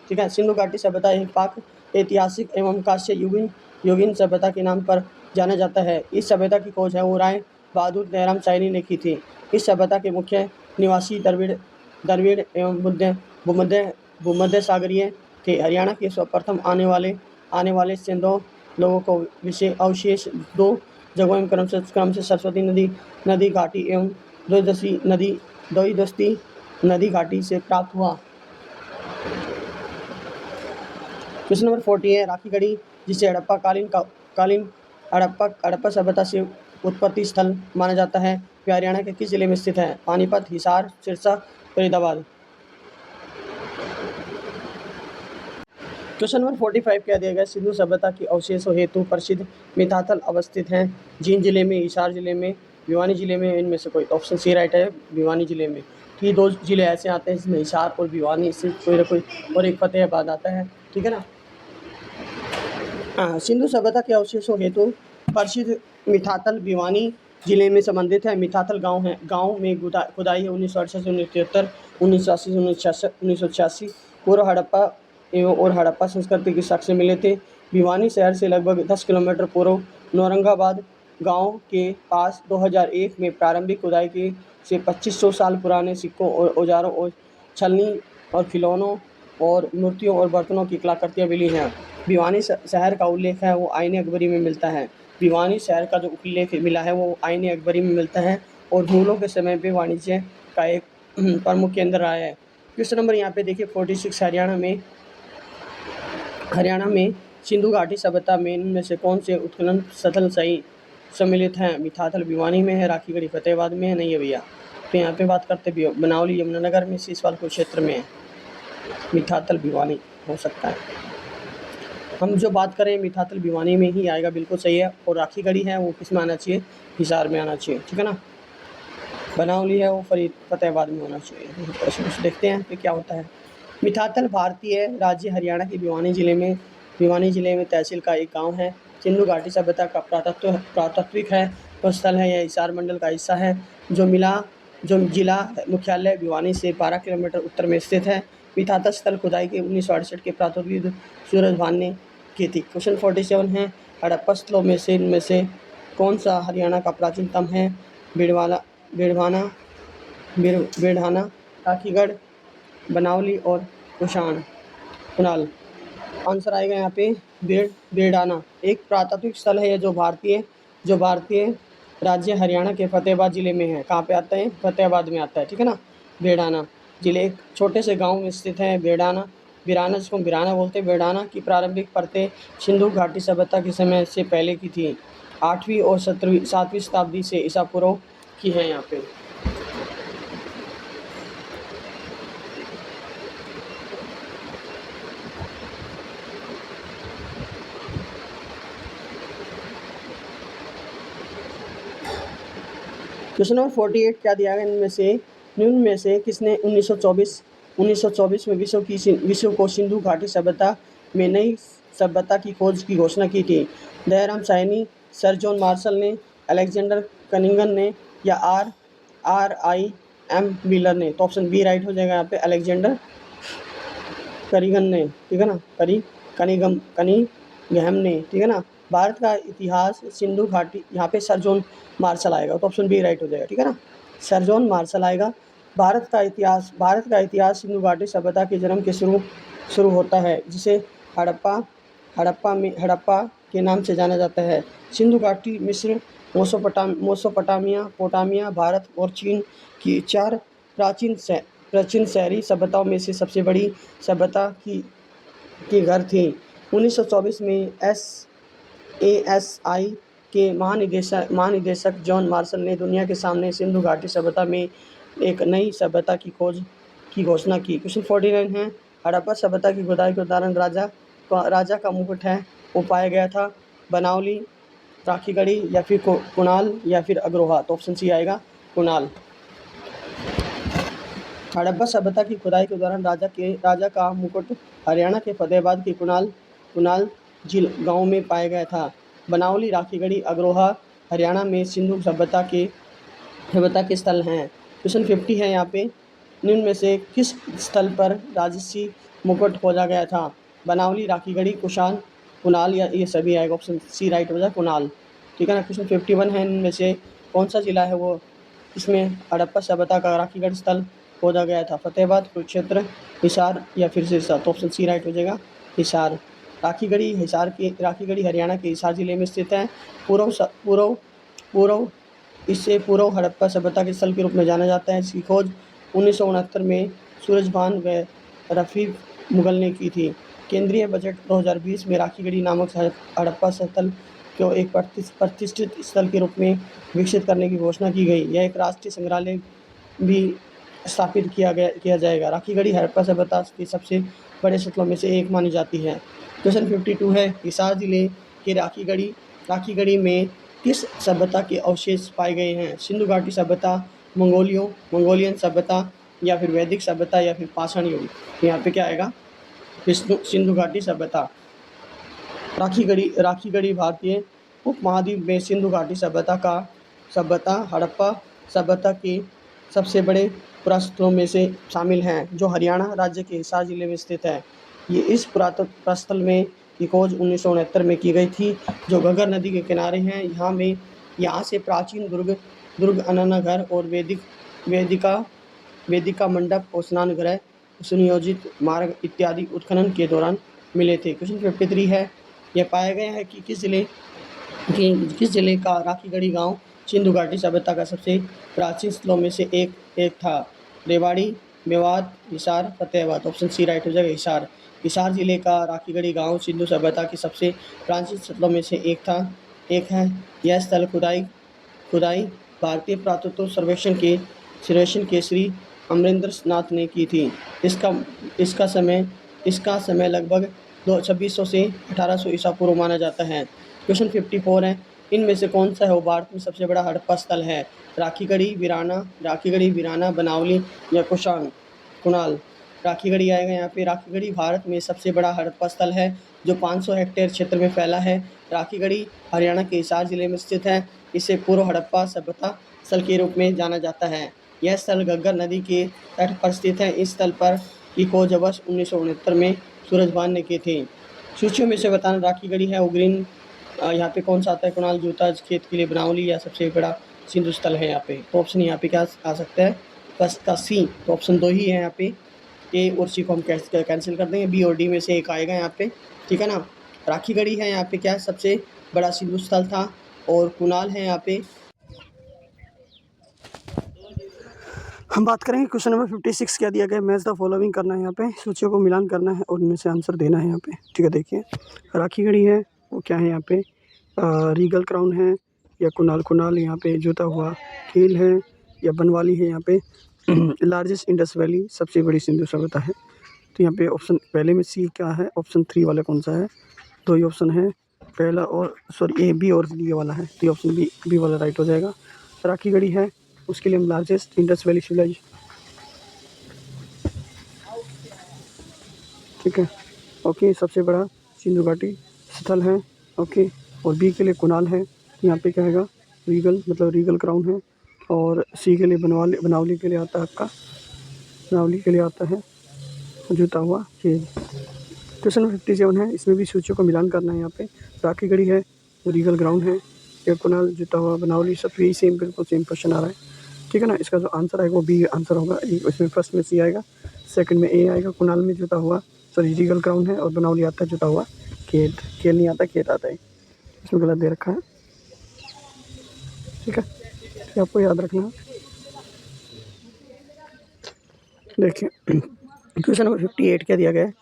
ठीक है। सिंधु घाटी सभ्यता एक पाक ऐतिहासिक एवं कांस्य युगीन सभ्यता के नाम पर जाना जाता है। इस सभ्यता की खोज है वो राय बहादुर दयाराम शायरी ने की थी। इस सभ्यता के मुख्य निवासी द्रविड़ एवं भूमध्य सागरीय थे। हरियाणा के सर्वप्रथम आने वाले सिंधु लोगों को अवशेष 2 जगहों में क्रम से सरस्वती नदी घाटी एवं द्वैदस्ती नदी घाटी से प्राप्त हुआ। क्वेश्चन नंबर 40 है, राखी गढ़ी जिसे हड़प्पा सभ्यता से उत्पत्ति स्थल माना जाता है, वह हरियाणा के किस जिले में स्थित है? पानीपत, हिसार, सिरसा, फरीदाबाद? क्वेश्चन नंबर 45 क्या दिया गया, सिंधु सभ्यता के अवशेषों हेतु प्रसिद्ध मिताथल अवस्थित हैं। जींद जिले में, हिसार जिले में, भिवानी जिले में, इनमें से कोई? ऑप्शन सी राइट है, भिवानी जिले में। ये 2 जिले ऐसे आते हैं जिसमें हिसार और भिवानी से कोई ना कोई, और एक फतेहाबाद आता है। ठीक है ना। सिंधु सभ्यता के अवशेषों हेतु प्रसिद्ध मिताथल भिवानी जिले में संबंधित है। मिताथल गांव में खुदाई है 1968 से 1973, 1980 से 1986। पूर्व हड़प्पा और हड़प्पा संस्कृति के साक्ष्य मिले थे। भिवानी शहर से लगभग 10 किलोमीटर पूर्व नौरंगाबाद गांव के पास 2001 में प्रारंभिक खुदाई के से 2500 साल पुराने सिक्कों और औजारों और छलनी और खिलौनों और मूर्तियों और बर्तनों की कलाकृतियाँ मिली हैं। भिवानी शहर का उल्लेख है वो आईन अकबरी में मिलता है। भिवानी शहर का जो उल्लेख मिला है वो आईन अकबरी में मिलता है और मुगलों के समय पे वाणिज्य का एक प्रमुख केंद्र रहा है। क्वेश्चन नंबर यहाँ पे देखिए 46 हरियाणा में सिंधु घाटी सभ्यता में इनमें से कौन से उत्खनन स्थल सही सम्मिलित हैं? मिठाथल भिवानी में है, राखीगढ़ी फतेहाबाद में है, नहीं है भैया। तो यहाँ पे बात करते बनावली यमुनानगर में, सीसवाल कुरुक्षेत्र में है, मिठाथल भिवानी हो सकता है। हम जो बात करें मिठाथल भिवानी में ही आएगा, बिल्कुल सही है। और राखीगढ़ी है वो किस में आना चाहिए? हिसार में आना चाहिए, ठीक है ना। बनावली है वो फतेहाबाद में होना चाहिए। देखते हैं कि क्या होता है। मिठाथल भारतीय राज्य हरियाणा के भिवानी जिले में तहसील का एक गांव है। सिंधु घाटी सभ्यता का प्रातात्विक है तो स्थल है। यह हिसार मंडल का हिस्सा है जो जिला मुख्यालय भिवानी से 12 किलोमीटर उत्तर में स्थित है। मिठाथल स्थल खुदाई के 1968 के प्रातत्वविद सूरज भान ने की थी। क्वेश्चन 47 है, हड़प्पा स्थलों में से इनमें से कौन सा हरियाणा का प्राचीनतम है? बेढ़ाना, राखीगढ़, बनावली और कुनाल। आंसर आएगा यहाँ पे बेढ़ाना। एक प्रातात्विक स्थल है जो भारतीय राज्य हरियाणा के फतेहाबाद जिले में है। कहाँ पे आता है? फतेहाबाद में आता है, ठीक है ना। बेढ़ाना जिले एक छोटे से गांव में स्थित है। बिराना जिसको बिराना बोलते हैं। बेढ़ाना की प्रारंभिक परतें सिंधु घाटी सभ्यता के समय से पहले की थी। 8वीं और 7वीं शताब्दी से ईसा पूर्व की है यहाँ पे। क्वेश्चन नंबर 48 क्या दिया गया? निम्न में से किसने 1924 में विश्व को सिंधु घाटी सभ्यता में नई सभ्यता की खोज की घोषणा की थी? Dayaram Sahni, sir John Marshall ने, अलेक्जेंडर कनिंगन ने या RIM व्हीलर ने? तो ऑप्शन बी राइट हो जाएगा यहाँ पे, अलेक्जेंडर कनिंगन ने, ठीक है ना। कनिंघम ने, ठीक है ना। भारत का इतिहास सिंधु घाटी, यहाँ पे सर जॉन मार्शल आएगा तो ऑप्शन बी राइट हो जाएगा, ठीक है ना। सर जॉन मार्शल आएगा। भारत का इतिहास सिंधु घाटी सभ्यता के जन्म के शुरू होता है जिसे हड़प्पा के नाम से जाना जाता है। सिंधु घाटी मिस्र, पोटामिया, भारत और चीन की 4 प्राचीन शहरी सभ्यताओं में से सबसे बड़ी सभ्यता की घर थी। 1924 में ASI के महानिदेशक जॉन मार्शल ने दुनिया के सामने सिंधु घाटी सभ्यता में एक नई सभ्यता की खोज की घोषणा की। क्वेश्चन 49 है, हड़प्पा सभ्यता की खुदाई के दौरान राजा का मुकुट है वो पाया गया था। बनावली, राखीगढ़ी या फिर कुनाल या फिर अग्रोहा? तो ऑप्शन सी आएगा, कुनाल। हड़प्पा सभ्यता की खुदाई के दौरान राजा का मुकुट हरियाणा के फतेहाबाद के कुनाल गांव में पाया गया था। बनावली, राखीगढ़ी, अग्रोहा हरियाणा में सिंधु सभ्यता के स्थल हैं। क्वेश्चन 50 है यहाँ पे, निम्न में से किस स्थल पर राजसी मुकुट खोजा गया था? बनावली, राखीगढ़ी, कुनाल या ये सभी आएगा? ऑप्शन सी राइट हो जाए, कुनाल, ठीक है ना। क्वेश्चन 51 है, इनमें से कौन सा जिला है वो इसमें हड़प्पा सभ्यता का राखीगढ़ स्थल खोजा गया था? फतेहाबाद, कुरुक्षेत्र, हिसार या फिर सिरसा? तो ऑप्शन सी राइट हो जाएगा, हिसार। राखीगढ़ी हरियाणा के हिसार जिले में स्थित है। इससे पूर्व हड़प्पा सभ्यता के स्थल के रूप में जाना जाता है। इसकी खोज 1969 में सूरजभान व रफीक मुगल ने की थी। केंद्रीय बजट 2020 में राखीगढ़ी नामक हड़प्पा स्थल को एक प्रतिष्ठित स्थल के रूप में विकसित करने की घोषणा की गई। यह एक राष्ट्रीय संग्रहालय भी स्थापित किया जाएगा। राखीगढ़ी हड़प्पा सभ्यता के सबसे बड़े स्थलों में से एक मानी जाती है। क्वेश्चन 52 है, हिसार जिले के राखीगढ़ी में किस सभ्यता के अवशेष पाए गए हैं? सिंधु घाटी सभ्यता, मंगोलियन सभ्यता या फिर वैदिक सभ्यता या फिर पाषाण युग? यहाँ पे क्या आएगा? सिंधु घाटी सभ्यता। राखीगढ़ी भारतीय उपमहाद्वीप में सिंधु घाटी सभ्यता हड़प्पा सभ्यता के सबसे बड़े पुरास्थलों में से शामिल हैं जो हरियाणा राज्य के हिसार जिले में स्थित है। ये इस पुरातत्व में की खोज 1969 में की गई थी जो घग्गर नदी के किनारे हैं। यहाँ से प्राचीन दुर्ग अननाघर और वेदिका मंडप और स्नान गृह, सुनियोजित मार्ग इत्यादि उत्खनन के दौरान मिले थे। क्वेश्चन 53 है, यह पाया गया है कि किस जिले का राखीगढ़ी गांव सिंधु घाटी सभ्यता का सबसे प्राचीन स्थलों में से एक था। Rewari, Mewat, Hisar, Fatehabad. Option C right हो जाएगा, हिसार। हिसार जिले का राखीगढ़ी गांव सिंधु सभ्यता की सबसे प्राचीन स्थलों में से एक है। यह स्थल खुदाई भारतीय पुरातत्व सर्वेक्षण के श्री अमरेंद्र नाथ ने की थी। इसका समय लगभग 2600 से 1800 ईसा पूर्व माना जाता है। क्वेश्चन 54 है, इनमें से कौन सा है वो भारत में सबसे बड़ा हड़प्पा स्थल है? राखीगढ़ी, वीराना, बनावली या कुणाल। राखीगढ़ी आएगा यहाँ पे। राखीगढ़ी भारत में सबसे बड़ा हड़प्पा स्थल है जो 500 हेक्टेयर क्षेत्र में फैला है। राखीगढ़ी हरियाणा के हिसार जिले में स्थित है। इसे पूर्व हड़प्पा सभ्यता स्थल के रूप में जाना जाता है। यह स्थल घग्गर नदी के तट पर स्थित है। इस स्थल पर की खोज वर्ष 1969 में सूरजभान ने की थी। सूचियों में से बताना राखीगढ़ी है, उग्रीन यहाँ पे कौन सा आता है? कुणाल, जूता खेत के लिए बनावली या सबसे बड़ा सिंधु स्थल है यहाँ पे। तो ऑप्शन यहाँ पे क्या आ सकता है? फर्स्ट का सी। तो ऑप्शन 2 ही है यहाँ पे। ए और सी को हम कैंसिल कर देंगे, बी और डी में से एक आएगा यहाँ पे, ठीक है ना। राखीगढ़ी है यहाँ पे क्या सबसे बड़ा सिंधु स्थल था, और कुणाल है यहाँ पे। हम बात करेंगे क्वेश्चन नंबर 56 क्या दिया गया? मैच द फॉलोइंग करना है यहाँ पे, सूचियों को मिलान करना है और उनमें से आंसर देना है यहाँ पे, ठीक है। देखिए राखीगढ़ी है वो क्या है यहाँ पे? रीगल क्राउन है या कुणाल यहाँ पे जोता हुआ खेल है या बनवाली है यहाँ पे। लार्जेस्ट इंडस वैली सबसे बड़ी सिंधु सभ्यता है। तो यहाँ पे ऑप्शन पहले में सी क्या है? ऑप्शन 3 वाला कौन सा है? 2 ही ऑप्शन है, पहला और सॉरी ए, बी और डी वाला है। तो ऑप्शन बी वाला राइट हो जाएगा। राखीगढ़ी है उसके लिए हम लार्जेस्ट इंडस वैली सिविलाइज, ठीक है, ओके, सबसे बड़ा सिंधु घाटी स्थल है, ओके। और बी के लिए कुणाल है, यहाँ पे क्या आएगा? रीगल, मतलब रीगल क्राउन है। और सी के लिए बनावली के लिए आता है आपका, बनावली के लिए आता है जुता हुआ खेल। क्वेश्चन 57 है, इसमें भी सूचियों को मिलान करना है यहाँ पे। राखीगढ़ी है, रीगल ग्राउंड है या कुणाल जुता हुआ बनावली, सब यही सेम, बिल्कुल सेम क्वेश्चन आ रहा है, ठीक है ना। इसका जो आंसर आएगा वो बी आंसर होगा। इसमें फर्स्ट में सी आएगा, सेकंड में ए आएगा। कुणाल में जुता हुआ सॉरी रीगल क्राउन है और बनावली आता है जुता हुआ खेत। खेल नहीं आता, खेत आता है, इसमें गलत दे रखा है, ठीक है, तो आपको याद रखना है। देखिए क्वेश्चन नंबर 58 क्या दिया गया है?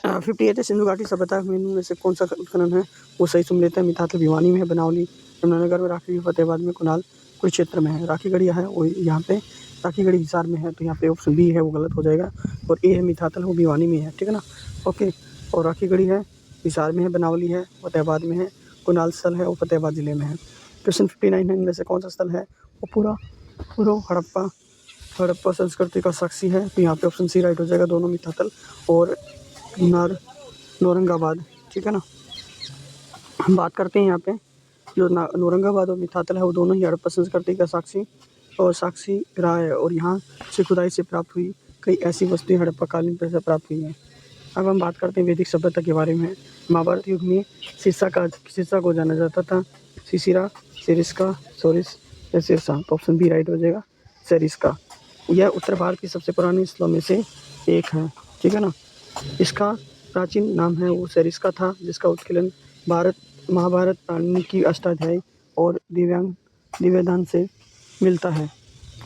58 है, सिंधु घाटी सभ्यता में से कौन सा उत्खनन है वो सही सुमेलित है? मिथातल भिवानी में है, बनावली यमुनानगर में, राखीगढ़ी फतेहाबाद में, कुणाल कुरुक्षेत्र में है। राखीगढ़ी है वो यहाँ पे, राखीगढ़ी हिसार में है, तो यहाँ पे ऑप्शन बी है वो गलत हो जाएगा। और ए है मिथातल, वो भिवानी में है, ठीक है ना, ओके। और राखीगढ़ी है हिसार में है, बनावली है फतेहाबाद में है, कुणाल स्थल है वो फतेहाबाद जिले में है। क्वेश्चन 59 है, इनमें से कौन सा स्थल है वो पूरा हड़प्पा संस्कृति का साक्षी है? तो यहाँ पे ऑप्शन सी राइट हो जाएगा, दोनों मिथातल और नौरंगाबाद, ठीक है ना। हम बात करते हैं यहाँ पे जो नौरंगाबाद और मिथातल है वो दोनों ही हड़प्पा संस्कृति का साक्षी रहा है। और यहाँ से खुदाई से प्राप्त हुई कई ऐसी वस्तुएं हड़प्पा कालीन पर से प्राप्त हुई हैं। अब हम बात करते हैं वैदिक सभ्यता के बारे में। महाभारत युग में सिरसा को जाना जाता था, सिसिरा, सेरिस्का, सोरिस या सिरसा। तो ऑप्शन बी राइट हो जाएगा, सेरिस्का। यह उत्तर भारत की सबसे पुरानी स्थलों में से एक है, ठीक है ना। इसका प्राचीन नाम है वो सेरिस्का था, जिसका उत्कीर्णन महाभारत पाणिनि की अष्टाध्यायी और दिव्यदान से मिलता है।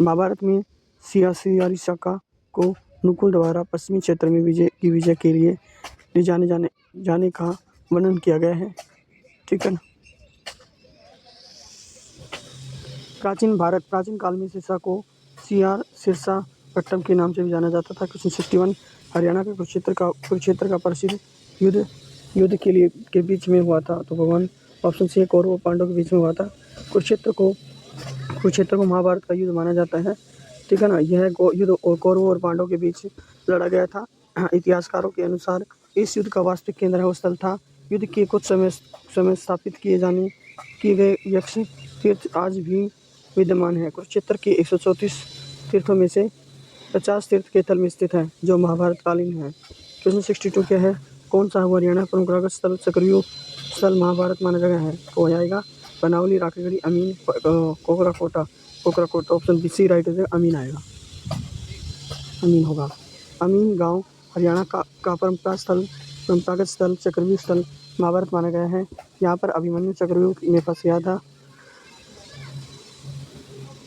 महाभारत में सियारिस्का को नकुल द्वारा पश्चिमी क्षेत्र में विजय के लिए ले जाने का वर्णन किया गया है, ठीक है ना। प्राचीन काल में सिरसा को सिरसा पट्टम के नाम से भी जाना जाता था। क्वेश्चन 61 हरियाणा के कुरुक्षेत्र का प्रसिद्ध युद्ध के बीच में हुआ था। तो भगवान ऑप्शन सी कौरव और पांडव के बीच में हुआ था। कुरुक्षेत्र को महाभारत का युद्ध माना जाता है, ठीक है ना। यह युद्ध कौरवों और पांडवों के बीच लड़ा गया था। इतिहासकारों के अनुसार इस युद्ध का वास्तविक केंद्र है वो स्थल था। युद्ध के कुछ समय स्थापित किए गए यक्ष तीर्थ आज भी विद्यमान है। कुरुक्षेत्र के 134 तीर्थों में से 50 तीर्थ केथल में स्थित है जो महाभारत कालीन है। क्वेश्चन 62 क्या है? कौन सा हरियाणा परंपरागत स्थल चक्रव्यूह स्थल महाभारत माना गया है? तो हो जाएगा बनावली, राखीगढ़ी, अमीन, कोकराकोटा। ऑप्शन बी सी राइट हो जाएगा, अमीन आएगा, अमीन होगा। अमीन गांव हरियाणा का परंपरा स्थल परंपरागत स्थल चक्रव्यूह स्थल महाभारत माना गया है। यहाँ पर अभिमन्यु चक्रव्यूह में फंस गया था,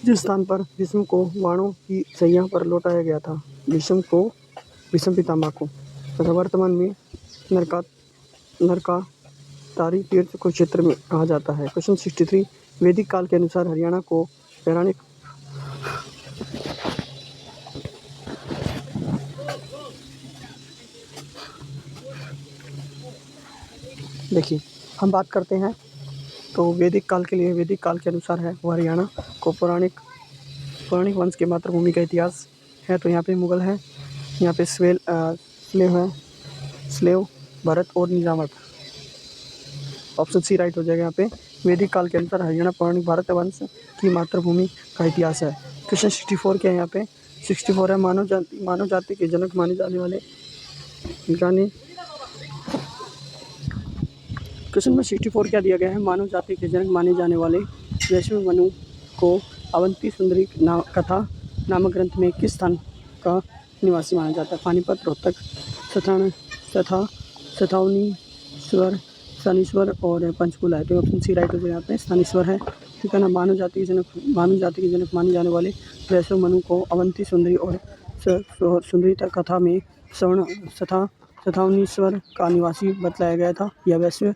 जिस स्थान पर भीष्म को बाणों की सैया पर लौटाया गया था, भीष्म पितामह को, तथा वर्तमान में नरकातारी तीर्थ कुरुक्षेत्र में कहा जाता है। क्वेश्चन 63 वैदिक काल के अनुसार हरियाणा को पौराणिक देखिए हम बात करते हैं तो वैदिक काल के अनुसार है वो हरियाणा को पौराणिक वंश के मातृभूमि का इतिहास है। तो यहाँ पे मुगल है, यहाँ पे स्लेव भरत और निजामत, ऑप्शन सी राइट हो जाएगा। यहाँ पे वैदिक काल के अनुसार हरियाणा पौराणिक भारत वंश की मातृभूमि का इतिहास है। क्वेश्चन 64 क्या है यहाँ पे? 64 है मानव जाति के जनक माने जाने वाले क्वेश्चन में 64 क्या दिया गया है? मानव जाति के जनक माने जाने वाले वैष्णव मनु को अवंती सुंदरी कथा नामक ग्रंथ में किस स्थान का निवासी माना जाता है? पानीपत, रोहतक, तथा स्थानीश्वर, स्थानीश्वर और पंचकुला है। तो ऑप्शन सी राइट हो जाएगा। यहाँ पे स्थानीश्वर है, ठीक है ना। मानव जाति के जनक माने जाने वाले वैष्णव मनु को अवंती सुंदरी और सुंदरी कथा में स्थानीश्वर का निवासी बतलाया गया था। यह वैष्णव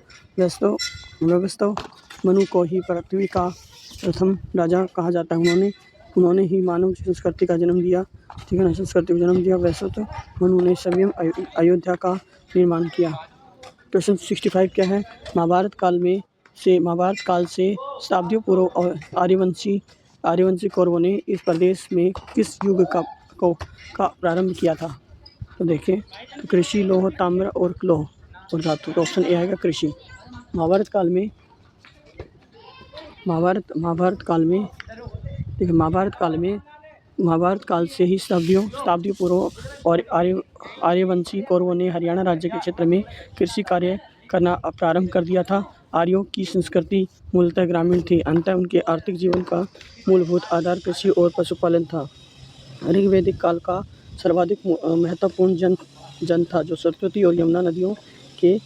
मनु को ही पृथ्वी का प्रथम राजा कहा जाता है। उन्होंने ही मानव संस्कृति का जन्म दिया, ठीक है ना, संस्कृति को जन्म दिया। वैष्णव मनु ने स्वयं अयोध्या का निर्माण किया। क्वेश्चन 65 क्या है? महाभारत काल से शताब्दियों पूर्व और आर्यवंशी कौरवों ने इस प्रदेश में किस युग का प्रारंभ किया था? तो देखिए, तो कृषि, लौह, ताम्र और लौह और धातु। तो ऑप्शन ए आएगा कृषि। महाभारत काल से ही शताब्दियों पूर्व और आर्यवंशी कौरवों ने हरियाणा राज्य के क्षेत्र में कृषि कार्य करना प्रारंभ कर दिया था। आर्यों की संस्कृति मूलतः ग्रामीण थी, अंततः उनके आर्थिक जीवन का मूलभूत आधार कृषि और पशुपालन था। ऋग्वैदिक काल का सर्वाधिक महत्वपूर्ण जन था, जो सरस्वती और यमुना नदियों के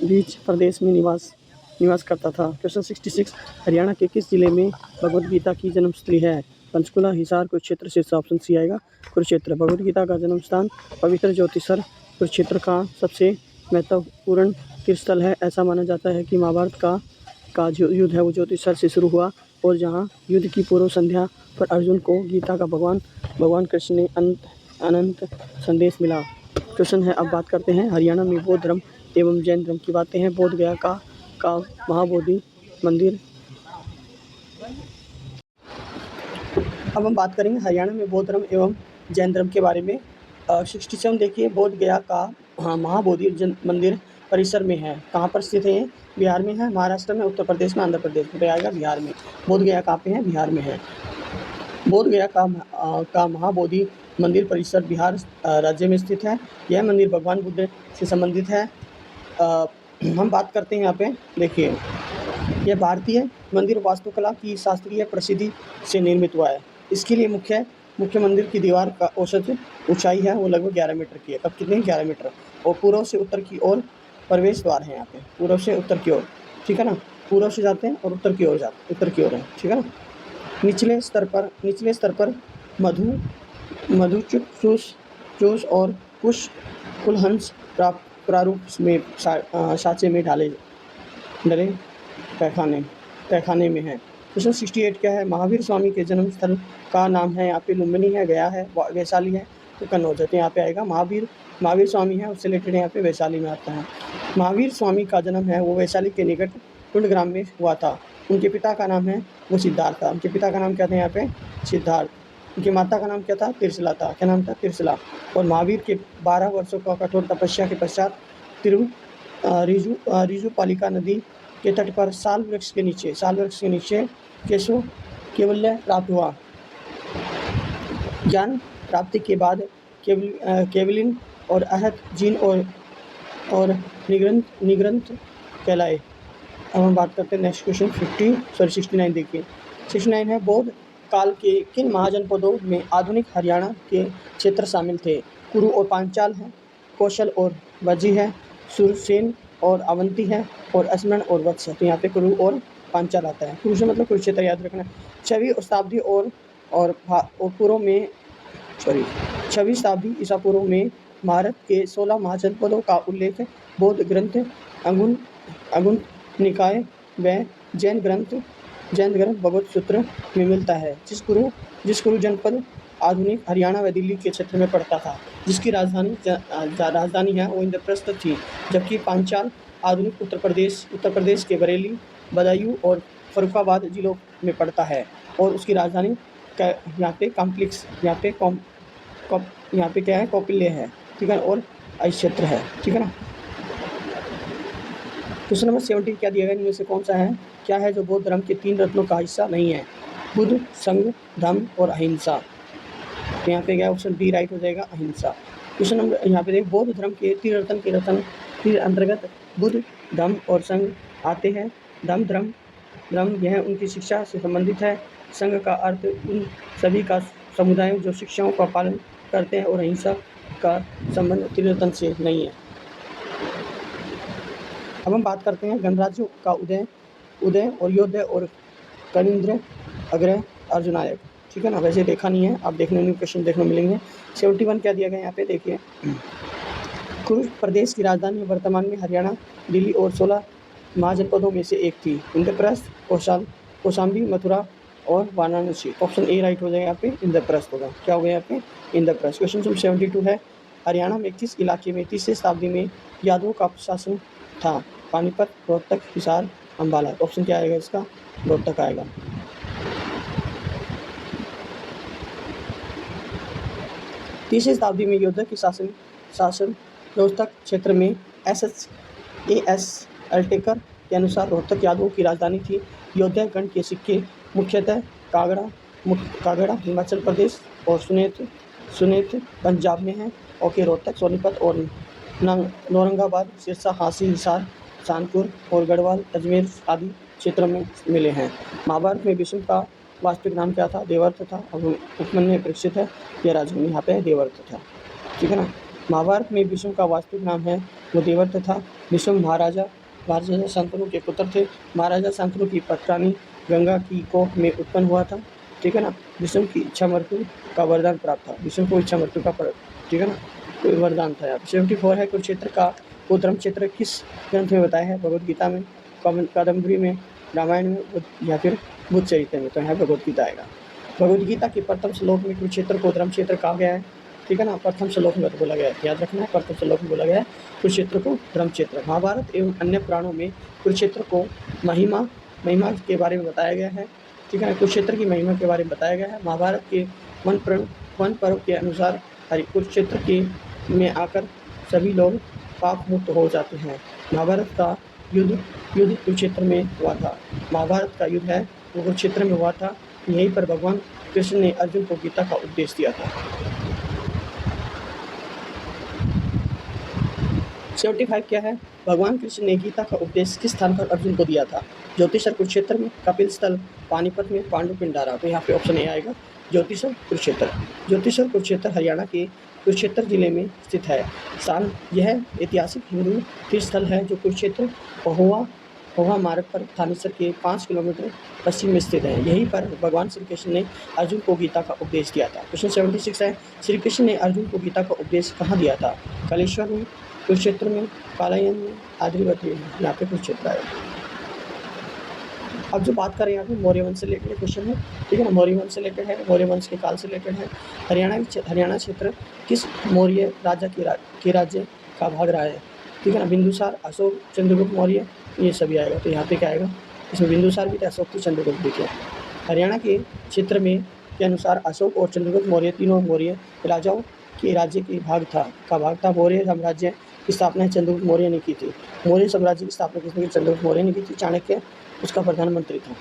बीच प्रदेश में निवास करता था। क्वेश्चन 66 हरियाणा के किस जिले में भगवद गीता की जन्मस्थली है? पंचकुला, हिसार, कुरुक्षेत्र, सिरसा। ऑप्शन सी आएगा कुरुक्षेत्र। भगवद गीता का जन्म स्थान पवित्र ज्योतिसर कुरुक्षेत्र का सबसे महत्वपूर्ण तीर्थस्थल है। ऐसा माना जाता है कि महाभारत का जो युद्ध है वो ज्योतिसर से शुरू हुआ और जहाँ युद्ध की पूर्व संध्या पर अर्जुन को गीता का भगवान कृष्ण ने अनंत संदेश मिला। क्वेश्चन है, अब बात करते हैं हरियाणा में बौद्ध धर्म एवं जैन धर्म की बातें हैं। बोध गया का महाबोधि मंदिर। अब हम बात करेंगे हरियाणा में बौद्ध धर्म एवं जैन धर्म के बारे में। 67 देखिए, बोध गया का महाबोधि मंदिर परिसर में है। कहाँ पर स्थित है? बिहार में है, महाराष्ट्र में, उत्तर प्रदेश में, आंध्र प्रदेश में। आएगा बिहार में। बोध गया कहाँ पे है? बिहार में है। बोध गया का महाबोधि मंदिर परिसर बिहार राज्य में स्थित है। यह मंदिर भगवान बुद्ध से संबंधित है। हम बात करते हैं यहाँ पे, देखिए, यह भारतीय मंदिर वास्तुकला की शास्त्रीय प्रसिद्धि से निर्मित हुआ है। इसके लिए मुख्य मंदिर की दीवार का औसत ऊंचाई है वो लगभग 11 मीटर की है। कब कितनी? 11 मीटर। और पूर्व से उत्तर की ओर प्रवेश द्वार है यहाँ पे, पूर्व से उत्तर की ओर, ठीक है ना। पूर्व से जाते हैं और उत्तर की ओर है, ठीक है ना। निचले स्तर पर मधुचूस और कुलहंस प्रारूप में साँचे में ढले तहखाने में है। क्वेश्चन 68 क्या है? महावीर स्वामी के जन्म स्थल का नाम है यहाँ पे लुम्बिनी है, गया है, वैशाली है, तो कन्नौज है। तो यहाँ पे आएगा महावीर स्वामी है, उससे रिलेटेड यहाँ पे वैशाली में आता है। महावीर स्वामी का जन्म है वो वैशाली के निकट टुंडग्राम में हुआ था। उनके पिता का नाम है वो सिद्धार्थ था। उनके पिता का नाम क्या था? यहाँ पे सिद्धार्थ। उनकी माता का नाम क्या था? तिरसला था। क्या नाम था? तिरसला। और महावीर के 12 वर्षों का कठोर तपस्या के पश्चात रिजुपालिका नदी के तट पर साल वृक्ष के नीचे केवल्य प्राप्त हुआ। ज्ञान प्राप्ति के बाद केवलिन और अहत जीन और निग्रंथ कहलाए। अब हम बात करते हैं नेक्स्ट क्वेश्चन 69 देखिए। 69 है, बौद्ध काल के किन महाजनपदों में आधुनिक हरियाणा के क्षेत्र शामिल थे? कुरु और पांचाल हैं, कौशल और वजी है, सुरसेन और अवंती है, और स्मरण और वत्स है। तो यहाँ पे कुरु और पांचाल आता है। कुरु से मतलब कुरुक्षेत्र याद रखना। 6वीं शताब्दी और पूर्व में 6वीं शताब्दी ईसा पूर्व में भारत के 16 महाजनपदों का उल्लेख बौद्ध ग्रंथ अंगुन निकाय व जैन ग्रंथ भगवत सूत्र में मिलता है। जिस कुरु जनपद आधुनिक हरियाणा व दिल्ली के क्षेत्र में पड़ता था, जिसकी राजधानी है वो इंद्रप्रस्थ थी, जबकि पांचाल आधुनिक उत्तर प्रदेश के बरेली, बदायूं और फर्रुखाबाद जिलों में पड़ता है, और उसकी राजधानी यहाँ पे क्या है, कौपिल्य है, ठीक है, और क्षेत्र है, ठीक है ना। क्वेश्चन नंबर 17 क्या दिया गया, इनमें से कौन सा है, क्या है जो बौद्ध धर्म के 3 रत्नों का हिस्सा नहीं है? बुद्ध, संघ, धम्म और अहिंसा। तो यहाँ पे क्या ऑप्शन डी राइट हो जाएगा, अहिंसा। क्वेश्चन नंबर यहाँ पे देख, बौद्ध धर्म के 3 रत्न के अंतर्गत बुद्ध, धम्म और संघ आते हैं। धम्म यह उनकी शिक्षा से संबंधित है। संघ का अर्थ उन सभी का समुदाय जो शिक्षाओं का पालन करते हैं, और अहिंसा का संबंध त्रिरत्न से नहीं है। अब हम बात करते हैं गणराज्यों का उदय और योद्धा और कनिंद्र, अग्रह, अर्जुनायक, ठीक है ना। वैसे देखा नहीं है, आप देखने में क्वेश्चन देखने मिलेंगे। 71 क्या दिया गया यहाँ पे देखिए, कुरु प्रदेश की राजधानी वर्तमान में हरियाणा, दिल्ली और 16 महाजनपदों में से एक थी। इंद्रप्रस्थ, कौशाम्बी, मथुरा और वाराणसी। ऑप्शन ए राइट हो जाएगा यहाँ पे, इंद्रप्रस्थ होगा। क्या हो गया यहाँ पे, इंद्रप्रस्थ। क्वेश्चन नंबर 72 है, हरियाणा में किस इलाके में 30वीं शताब्दी में यादवों का शासन था? पानीपत, रोहतक, हिसार, अम्बाला। ऑप्शन क्या आएगा इसका, रोहतक आएगा। तीसरी शताब्दी में योद्धा के शासन रोहतक क्षेत्र में एस अल्टेकर के अनुसार रोहतक यादवों की राजधानी थी। योद्धा गण के सिक्के मुख्यतः कागड़ा हिमाचल प्रदेश और सुनेत पंजाब में हैं। ओके, रोहतक, सोनीपत और नौरंगाबाद, सिरसा, हांसी, हिसार, कानपुर और गढ़वाल, अजमेर आदि क्षेत्रों में मिले हैं। महाभारत में भीष्म का वास्तविक नाम क्या था? देवर्थ था। अब उपमन्यु परीक्षित है, यह राजधानी यहाँ पे देवर्थ था, ठीक है ना। महाभारत में भीष्म का वास्तविक नाम है वो देवर्थ था। भीष्म महाराजा शांतनु के पुत्र थे। महाराजा शांतनु की पत्रानी गंगा की कोख में उत्पन्न हुआ था, ठीक है ना। भीष्म की इच्छा मृत्यु का वरदान प्राप्त था। भीष्म को इच्छा मृत्यु का, ठीक है ना, कोई वरदान था। 74 है, कुरुक्षेत्र का वो धर्म क्षेत्र किस ग्रंथ में बताया है? भगवद गीता में, कादम्बरी में, रामायण में या फिर बुद्ध चरित्र में। तो यहाँ भगवद गीता आएगा। भगवद गीता के प्रथम श्लोक में कुरुक्षेत्र को धर्म क्षेत्र कहा गया है, ठीक है ना। प्रथम श्लोक में बोला गया है, याद रखना है, प्रथम श्लोक में बोला गया है कुरुक्षेत्र को धर्म क्षेत्र। महाभारत एवं अन्य पुराणों में कुरुक्षेत्र को महिमा के बारे में बताया गया है, ठीक है ना। कुरुक्षेत्र की महिमा के बारे में बताया गया है। महाभारत के वन पर्व के अनुसार कुरुक्षेत्र के में आकर सभी लोग पाप मुक्त हो जाते हैं। महाभारत का युद्ध कुरुक्षेत्र में हुआ था। महाभारत का युद्ध है वो कुरुक्षेत्र में हुआ था। यहीं पर भगवान कृष्ण ने अर्जुन को गीता का उपदेश दिया था। 75 क्या है, भगवान कृष्ण ने गीता का उपदेश किस स्थान पर अर्जुन को दिया था? ज्योतिषर कुरुक्षेत्र में, कपिल स्थल, पानीपत में, पांडु पिंडारा। तो यहाँ पे ऑप्शन ए आएगा, ज्योतिषर कुरुक्षेत्र। ज्योतिषर कुरुक्षेत्र हरियाणा के कुरुक्षेत्र जिले में स्थित है। यह ऐतिहासिक हिंदू तीर्थ स्थल है जो कुरुक्षेत्र महोबा मार्ग पर थानेसर के 5 किलोमीटर पश्चिम में स्थित है। यहीं पर भगवान श्री कृष्ण ने अर्जुन को गीता का उपदेश दिया था। क्वेश्चन 76 है, श्री कृष्ण ने अर्जुन को गीता का उपदेश कहाँ दिया था? कलेश्वर में, कुरुक्षेत्र में, पालायन में, आद्रिवती में। यहाँ पे कुरुक्षेत्र आया। अब जो बात करें यहाँ पे मौर्य वंश से रिलेटेड क्वेश्चन है, ठीक है ना। मौर्य वंश से रिलेटेड है, मौर्य वंश के काल से रिलेटेड है। हरियाणा क्षेत्र किस मौर्य राजा के राज्य का भाग रहा है? ठीक है ना। बिंदुसार, अशोक, चंद्रगुप्त मौर्य, ये सभी आएगा। तो यहाँ पे क्या आएगा, इसमें बिंदुसार भी थे, अशोक थे, चंद्रगुप्त भी थे। हरियाणा के क्षेत्र में के अनुसार अशोक और चंद्रगुप्त मौर्य तीनों मौर्य राजाओं के राज्य की भाग था। मौर्य साम्राज्य की स्थापना चंद्रगुप्त मौर्य ने की थी। मौर्य साम्राज्य की स्थापना किसने की? चंद्रगुप्त मौर्य ने की थी। चाणक्य उसका प्रधानमंत्री था।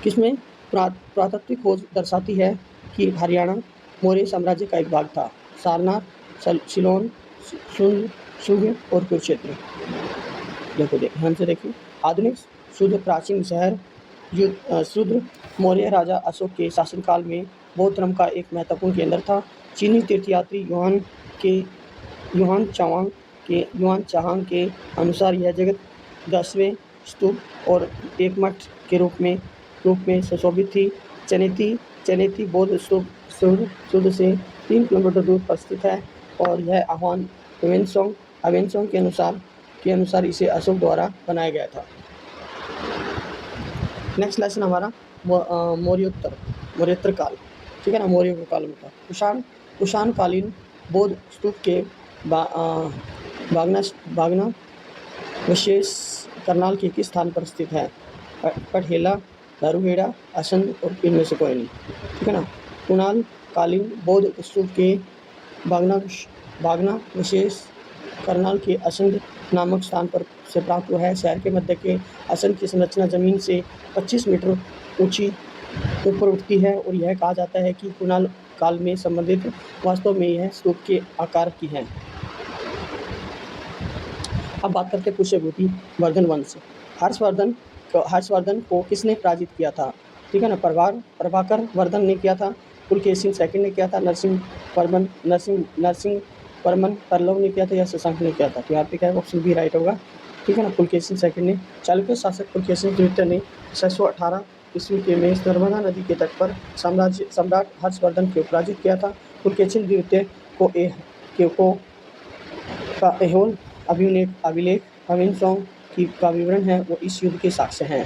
किसमें पुरातात्विक खोज दर्शाती है कि हरियाणा मौर्य साम्राज्य का एक भाग था? सारनाथ, सिलोन, शुंग और कुरुक्षेत्र। देखो ध्यान से देखिए, आधुनिक शुद्ध प्राचीन शहर शुद्र मौर्य राजा अशोक के शासनकाल में बौद्ध धर्म का एक महत्वपूर्ण केंद्र था। चीनी तीर्थयात्री युआन चांग के अनुसार यह जगह 10वें स्तूप और एक मठ के रूप में सुशोभित थी। चनेती बौद्ध स्तूप सूर्य से 3 किलोमीटर दूर पर स्थित है और यह ह्वेनसोंग के अनुसार इसे अशोक द्वारा बनाया गया था। नेक्स्ट लेसन हमारा मौर्योत्तर काल, ठीक है ना। मौर्य काल में था। कुषाण कालीन बौद्ध स्तूप के बागना विशेष करनाल के किस स्थान पर स्थित है? पटहेला, दारूहेड़ा, असंध और इनमें से कोई नहीं, ठीक है ना। कुणाल कालीन बौद्ध स्तूप के बागना विशेष करनाल के असंध नामक स्थान पर से प्राप्त हुआ है। शहर के मध्य के असंध की संरचना जमीन से 25 मीटर ऊंची ऊपर उठती है और यह कहा जाता है कि कुणाल काल में संबंधित वास्तव में यह स्तूप के आकार की है। अब बात करते हैं पुष्यभूति वर्धन वंश। हर्षवर्धन को किसने पराजित किया था? ठीक है ना। प्रभाकर वर्धन ने किया था। पुलकेशिन सेकंड ने किया था। नरसिंह वर्मन पल्लव ने किया था या शशांक ने किया था? तो यहाँ पे क्या है, ऑप्शन बी राइट होगा, ठीक है ना। पुलकेशिन सेकंड ने। चालुक्य शासक पुलकेशिन द्वितीय ने 618 ईस्वी के में नर्मदा नदी के तट पर सम्राट हर्षवर्धन को पराजित किया था। पुलकेशिन द्वितीय का ऐहोल अभिलेख ह्वेनसोंग का विवरण है, वो इस युद्ध के साक्ष्य हैं।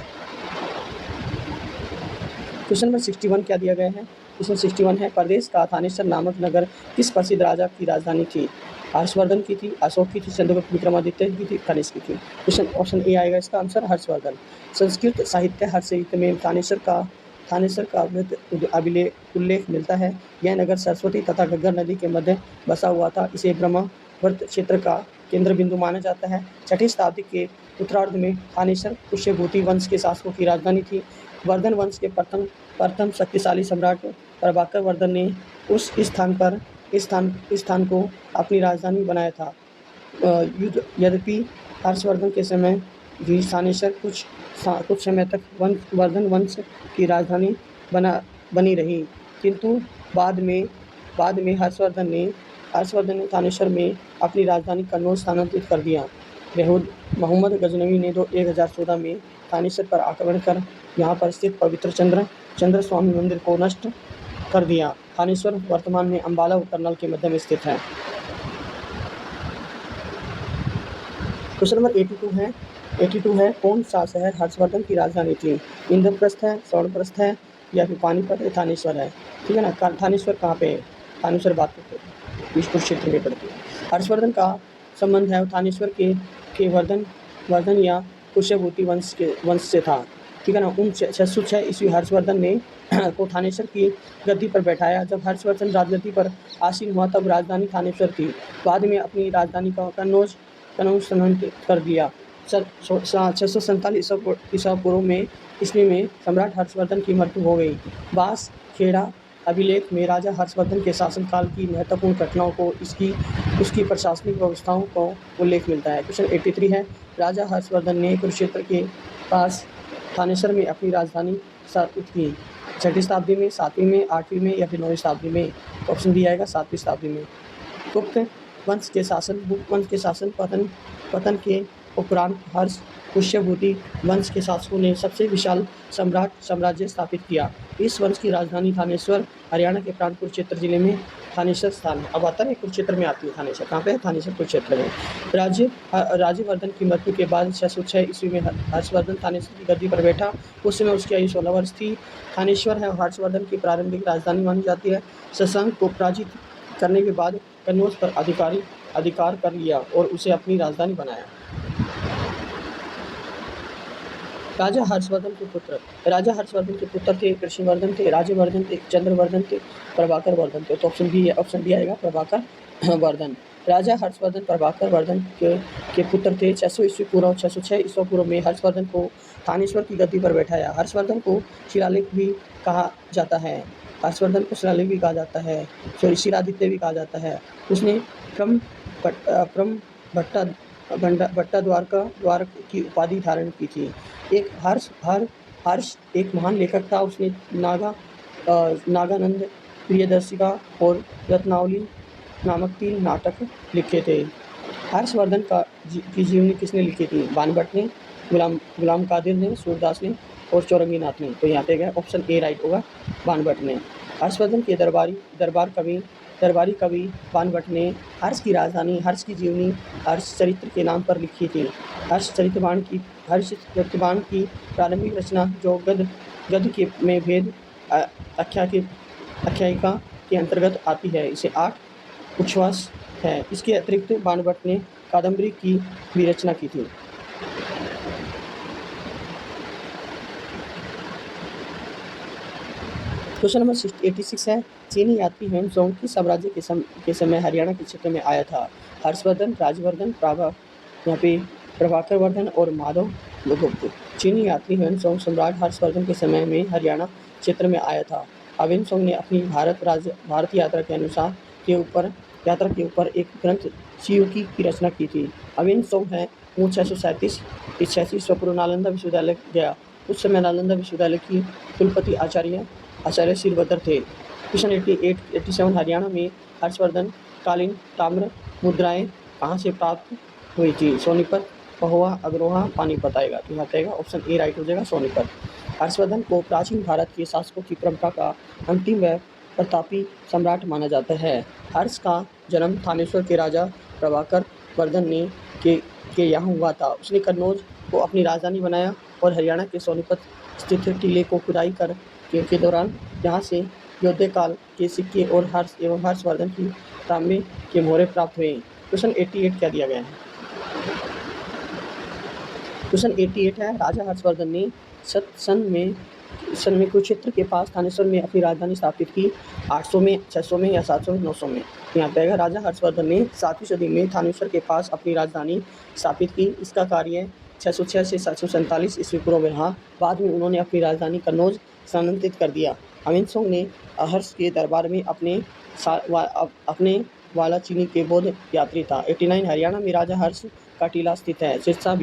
क्वेश्चन नंबर 61 क्या दिया गया है? क्वेश्चन 61 है, प्रदेश का थानेसर नामक नगर किस प्रसिद्ध राजा की राजधानी थी? हर्षवर्धन की थी, अशोक की थी, चंद्रगुप्त विक्रमादित्य की थी, कनिष्क की थी? क्वेश्चन ऑप्शन ए आएगा इसका आंसर, हर्षवर्धन। संस्कृत साहित्य हर्षयुक्त में थानेसर का उल्लेख मिलता है। यह नगर सरस्वती तथा घग्गर नदी के मध्य बसा हुआ था। इसे ब्रह्मावर्त क्षेत्र का केंद्र बिंदु माना जाता है। 6वीं शताब्दी के उत्तरार्ध में थानेसर पुष्यभूति वंश के शासकों की राजधानी थी। वर्धन वंश के प्रथम शक्तिशाली सम्राट प्रभाकर वर्धन ने इस स्थान को अपनी राजधानी बनाया था। यद्यपि हर्षवर्धन के समय भी थानेसर कुछ समय तक वर्धन वंश की राजधानी बनी रही, किंतु बाद में हर्षवर्धन ने थानेसर में अपनी राजधानी कन्नौज स्थानांतरित कर दिया। मोहम्मद गजनवी ने 1014 में थानेसर पर आक्रमण कर यहाँ पर स्थित पवित्र चंद्र स्वामी मंदिर को नष्ट कर दिया। थानेसर वर्तमान में अंबाला और करनाल के मध्य में स्थित है। क्वेश्चन नंबर 82 है, कौन सा शहर हर्षवर्धन की राजधानी थी? इंद्रप्रस्थ है, स्वर्णप्रस्थ है या फिर पानीपत है, थानेश्वर है? ठीक है ना। थानेश्वर कहाँ पे है? थानेश्वर बात करते हैं, विष्णु क्षेत्र में पड़ती है। हर्षवर्धन का संबंध है थानेश्वर के वर्धन या पुष्यभूति वंश से था, ठीक है ना। 606 ईस्वी हर्षवर्धन ने को थानेश्वर की गद्दी पर बैठाया। जब हर्षवर्धन राजगद्दी पर आसीन हुआ तब राजधानी थानेश्वर थी। बाद में अपनी राजधानी का कन्नौज स्थानांतरित कर दिया। 647 ईसा पूर्व ईस्वी में सम्राट हर्षवर्धन की मृत्यु हो गई। बास खेड़ा अभिलेख में राजा हर्षवर्धन के शासनकाल की महत्वपूर्ण घटनाओं को उसकी प्रशासनिक व्यवस्थाओं को उल्लेख मिलता है। क्वेश्चन 83 है, राजा हर्षवर्धन ने कुरुक्षेत्र के पास थानेसर में अपनी राजधानी स्थापित की। 6वीं शताब्दी में, 7वीं में, 8वीं में या फिर 9वीं शताब्दी में? ऑप्शन डी आएगा 7वीं शताब्दी में। गुप्त वंश के शासन पतन के उपरांत हर्ष पुष्यभूति वंश के शासकों ने सबसे विशाल साम्राज्य स्थापित किया। इस वंश की राजधानी थानेश्वर हरियाणा के प्रांत कुरुक्षेत्र जिले में थानेश्वर स्थान अब आता है। कुरुक्षेत्र में आती है थानेश्वर। कहाँ पे है? थानेश्वर कुरुक्षेत्र में। राज्यवर्धन की मृत्यु के बाद 606 ईस्वी में हर्षवर्धन थानेश्वर की गद्दी पर बैठा। उस समय उसकी आयु 16 वर्ष थी। थानेश्वर है हर्षवर्धन की प्रारंभिक राजधानी मानी जाती है। शशांक को पराजित करने के बाद कन्नौज पर अधिकार कर लिया और उसे अपनी राजधानी बनाया। राजा हर्षवर्धन के पुत्र थे कृष्णवर्धन थे, राज्यवर्धन थे, चंद्रवर्धन थे, प्रभाकर वर्धन थे। तो ऑप्शन डी आएगा प्रभाकर वर्धन। राजा हर्षवर्धन प्रभाकर वर्धन के पुत्र थे। 600 ईस्वी पूर्व 606 ईस्वी पूर्व में हर्षवर्धन को थानेश्वर की गद्दी पर बैठाया। हर्षवर्धन को शिलालेख भी कहा जाता है। शिलादित्य भी कहा जाता है। उसने भट्टा द्वार की उपाधि धारण की थी। हर्ष एक महान लेखक था। उसने नागानंद प्रियदर्शिका और रत्नावली नामक 3 नाटक लिखे थे। हर्षवर्धन की जीवनी किसने लिखी थी? बाणभट्ट ने, गुलाम कादिर ने, सूरदास ने और चौरंगीनाथ ने। तो यहाँ पे क्या ऑप्शन ए राइट होगा, बाणभट्ट ने। हर्षवर्धन के दरबारी कवि बाणभट्ट ने हर्ष की राजधानी, हर्ष की जीवनी हर्षचरित्र के नाम पर लिखी थी। हर्षचरितबाण की प्रारंभिक रचना जो गद्य के में भेद आख्यायिका के अंतर्गत आती है, इसे 8 उच्छ्वास है। इसके अतिरिक्त बाणभट्ट ने कादम्बरी की भी रचना की थी। क्वेश्चन नंबर 86 है, चीनी यात्री ह्वेनसोंग किस साम्राज्य के समय हरियाणा के क्षेत्र में आया था? हर्षवर्धन, राजवर्धन, यहाँ पे प्रभाकर वर्धन और माधव गुप्त। चीनी यात्री ह्वेनसोंग सम्राट हर्षवर्धन के समय में हरियाणा क्षेत्र में आया था। ह्वेनसोंग ने अपनी भारत यात्रा के ऊपर एक ग्रंथ सियुकी की रचना की थी। ह्वेनसोंग है 637 ईस्वी पूर्व नालंदा विश्वविद्यालय गया। उस समय नालंदा विश्वविद्यालय की कुलपति आचार्य शिरभद्र थे। क्वेश्चन 87 हरियाणा में हर्षवर्धन कालीन ताम्र मुद्राएं कहाँ से प्राप्त हुई थी? सोनीपत, महुआ, अग्रोहा, पानीपत आएगा। तो यहाँ पे ऑप्शन ए राइट हो जाएगा, सोनीपत। हर्षवर्धन को प्राचीन भारत के शासकों की परंपरा का अंतिम व प्रतापी सम्राट माना जाता है। हर्ष का जन्म थानेश्वर के राजा प्रभाकर वर्धन ने के यहाँ हुआ था। उसने कन्नौज को अपनी राजधानी बनाया और हरियाणा के सोनीपत स्थित टीले को खुदाई के दौरान यहाँ से योद्धे काल के सिक्के और हर्षवर्धन की तांबे के मोहरे प्राप्त हुए। क्वेश्चन 88 क्या दिया गया है? क्वेश्चन 88 है, राजा हर्षवर्धन ने सन में कुरुक्षेत्र के पास थानेश्वर में अपनी राजधानी स्थापित की। 800 में, 600 में या 700 में, 900 में? यहाँ पे राजा हर्षवर्धन ने 7वीं सदी में थानेश्वर के पास अपनी राजधानी स्थापित की। इसका कार्य 606 से 747 ईस्वी पूर्व में रहा। बाद में उन्होंने अपनी राजधानी कन्नौज स्थानांतरित कर दिया। ह्वेनसोंग ने हर्ष के दरबार में अपने वाला चीनी के बौद्ध यात्री था। 89 हरियाणा में राजा हर्ष का टीला स्थित है। सिरसा,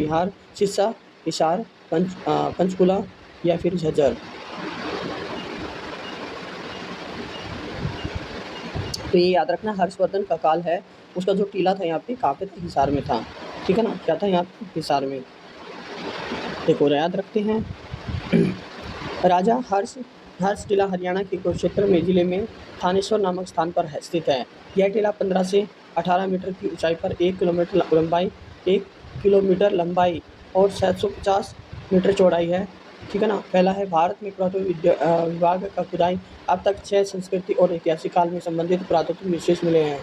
हिसार, पंचकुला या फिर झज्जर? तो ये याद रखना, हर्षवर्धन का काल है, उसका जो टीला था यहाँ पे कहाँ पे था? हिसार में था। ठीक है ना, क्या था यहाँ पे? हिसार में। एक और याद रखते हैं, राजा हर्ष टिला हरियाणा के कुरुक्षेत्र में जिले में थानेश्वर नामक स्थान पर स्थित है। यह टिला 15 से 18 मीटर की ऊंचाई पर 1 किलोमीटर लंबाई और 750 मीटर चौड़ाई है। ठीक है ना, पहला है भारत में पुरातत्व विभाग का खुदाई। अब तक 6 संस्कृति और ऐतिहासिक काल में संबंधित पुरातत्व विशेष मिले हैं।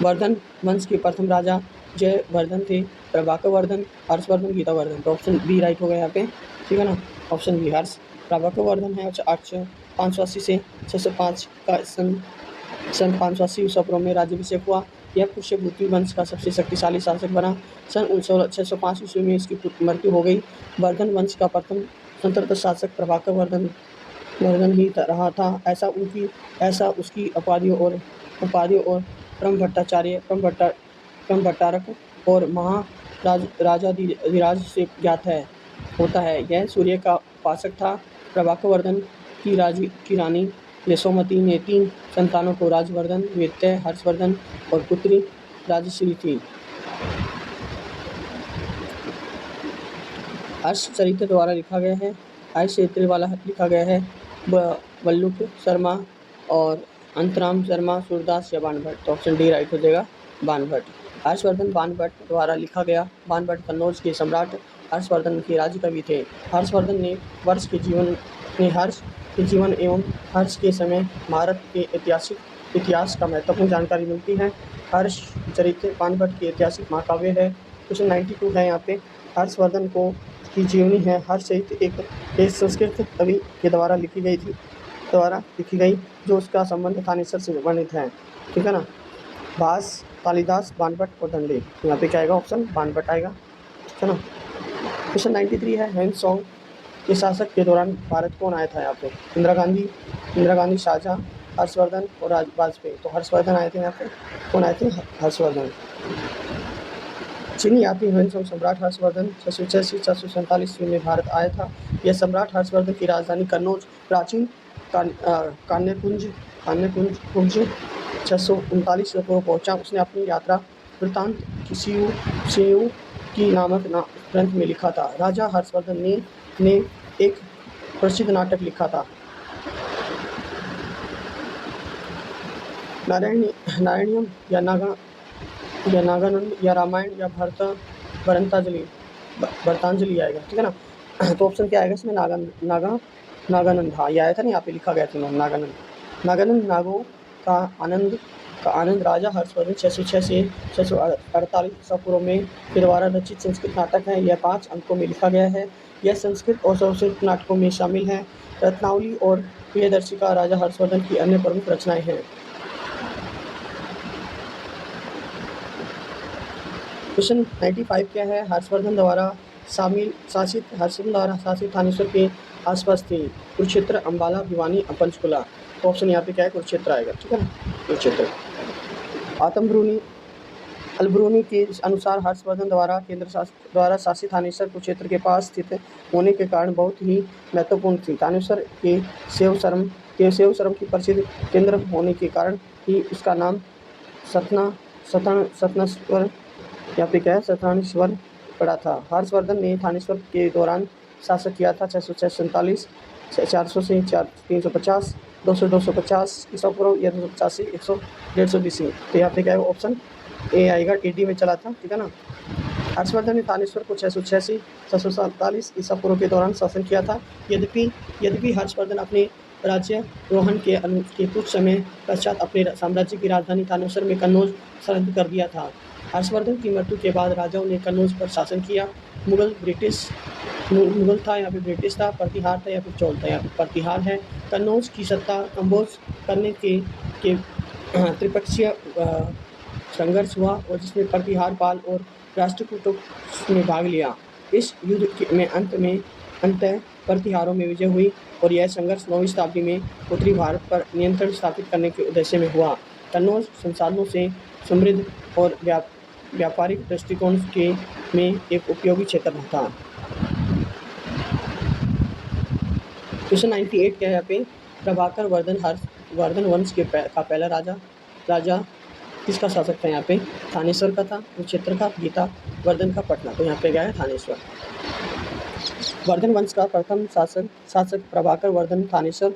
वर्धन वंश के प्रथम राजा जयवर्धन थे। प्रभाकर वर्धन, हर्षवर्धन, गीतावर्धन। तो ऑप्शन बी राइट हो गया यहाँ पे। ठीक है ना, ऑप्शन बी हर्ष। प्रभाकर वर्धन है 580 से 605 का सन 580 ईस्वी पूर्व में राज्याभिषेक हुआ। यह पुष्यभूति वंश का सबसे शक्तिशाली शासक बना। सन 605 ईस्वी में इसकी मृत्यु हो गई। वर्धन वंश का प्रथम स्वतंत्र शासक प्रभाकर वर्धन ही रहा था। ऐसा उसकी उपाधियों और ब्रह्मभट्टारक और महाराजाधिराज से ज्ञात होता है। यह सूर्य का उपासक था। प्रभाकर वर्धन की रानी यशोमती ने 3 संतानों को राजवर्धन, द्वितीय हर्षवर्धन और पुत्री राजश्री थी। हर्षचरित्र द्वारा लिखा गया है, हर्षचरित्र वाला लिखा गया है वल्लभ शर्मा और अंतराम शर्मा, सूरदास या बाणभट्ट। तो ऑप्शन डी राइट हो जाएगा, बाणभट्ट। हर्षवर्धन बाणभट्ट द्वारा लिखा गया। बाणभट्ट कन्नौज के सम्राट हर्षवर्धन के राज्य कवि थे। हर्षवर्धन ने हर्ष के जीवन एवं हर्ष के समय भारत के इतिहास का महत्वपूर्ण जानकारी मिलती है। हर्षचरित्र बाणभट्ट के ऐतिहासिक महाकाव्य है। क्वेश्चन 92 है यहाँ पे, हर्षवर्धन की जीवनी है। हर्षचरित्र एक संस्कृत कवि के द्वारा लिखी गई जो उसका संबंध थानेसर से वर्णित है। ठीक है ना, भास, कालिदास, बाणभट्ट और दंडी। यहाँ पे क्या आएगा? ऑप्शन बाणभट्ट आएगा। ठीक है ना। क्वेश्चन 93 है, ह्वेनसोंग के शासक के दौरान भारत कौन आया था? यहाँ पे इंदिरा गांधी, शाहजहां, हर्षवर्धन और वाजपेयी। तो हर्षवर्धन आए थे यहाँ पे। कौन आए थे? हर्षवर्धन। चीनी यात्री ह्वेनसोंग सम्राट हर्षवर्धन 686 से 747 ईस्वी में भारत आया था। यह सम्राट हर्षवर्धन की राजधानी कन्नौज प्राचीन कान्यकुंज 639 को पहुंचा। उसने अपनी यात्रा वृत्तांत सीयू की नामक ग्रंथ में लिखा था। राजा हर्षवर्धन ने एक प्रसिद्ध नाटक लिखा था, नारायणियम या नागानंद या रामायण या भरतांजलि आएगा, ठीक है ना। तो ऑप्शन क्या आएगा इसमें? नागानंद। हाँ, ये आया था ना, यहाँ पे लिखा गया था नागानंद। नागों का आनंद राजा हर्षवर्धन 606 से 648 ईसा पूर्व में के द्वारा रचित संस्कृत नाटक है। यह 5 अंकों में लिखा गया है। यह संस्कृत और संस्कृत नाटकों में शामिल है। रत्नावली और प्रियदर्शिका राजा हर्षवर्धन की अन्य प्रमुख रचनाएं हैं। क्वेश्चन 95 क्या है? हर्षवर्धन द्वारा शासित थानेश्वर के आसपास थे कुरुक्षेत्र, अंबाला, भिवानी, पंचकुला। तो ऑप्शन यहाँ पे क्या है? कुरुक्षेत्र आएगा, ठीक है ना, कुरुक्षेत्र। अलबरूनी के अनुसार हर्षवर्धन द्वारा शासित थानेश्वर कुरुक्षेत्र के पास स्थित होने के कारण बहुत ही महत्वपूर्ण थी। थानेश्वर के शैव शर्म की प्रसिद्ध केंद्र होने के कारण ही इसका नाम सतनेश्वर यहाँ पे क्या है? सतनेश्वर पड़ा था। हर्षवर्धन ने थानेश्वर के दौरान शासन किया था 647, 400 से 350, 250 ईसा पूर्व या 285, 100 BC। तो यहाँ पे क्या है? ऑप्शन ए आएगा, AD में चला था, ठीक है ना। हर्षवर्धन ने थानेश्वर को 606 से 647 ईसा पूर्व के दौरान शासन किया था। यद्यपि हर्षवर्धन अपने राज्यारोहण के कुछ समय पश्चात अपने साम्राज्य की राजधानी थानेश्वर में कन्नौज संलग्न कर दिया था। हर्षवर्धन की मृत्यु के बाद राजाओं ने कन्नौज पर शासन किया। मुगल था, यहाँ पे ब्रिटिश था। प्रतिहार था, यहाँ पे चोल था, यहाँ पे प्रतिहार है। कन्नौज की सत्ता कंबोज करने के त्रिपक्षीय संघर्ष हुआ और जिसमें प्रतिहार पाल और राष्ट्रकूटों ने भाग लिया। इस युद्ध में अंत प्रतिहारों में विजय हुई और यह संघर्ष 9वीं शताब्दी में उत्तरी भारत पर नियंत्रण स्थापित करने के उद्देश्य में हुआ। कन्नौज संसाधनों से समृद्ध और व्यापारिक दृष्टिकोण में एक उपयोगी क्षेत्र था। क्वेश्चन 98 क्या है यहाँ पे? प्रभाकर वर्धन वंश का पहला राजा किसका शासक था? यहाँ पे थानेश्वर का था, कुरुक्षेत्र का, गीता वर्धन का, पटना। तो यहाँ पे क्या है? थानेश्वर। वर्धन वंश का प्रथम शासक प्रभाकर वर्धन थानेश्वर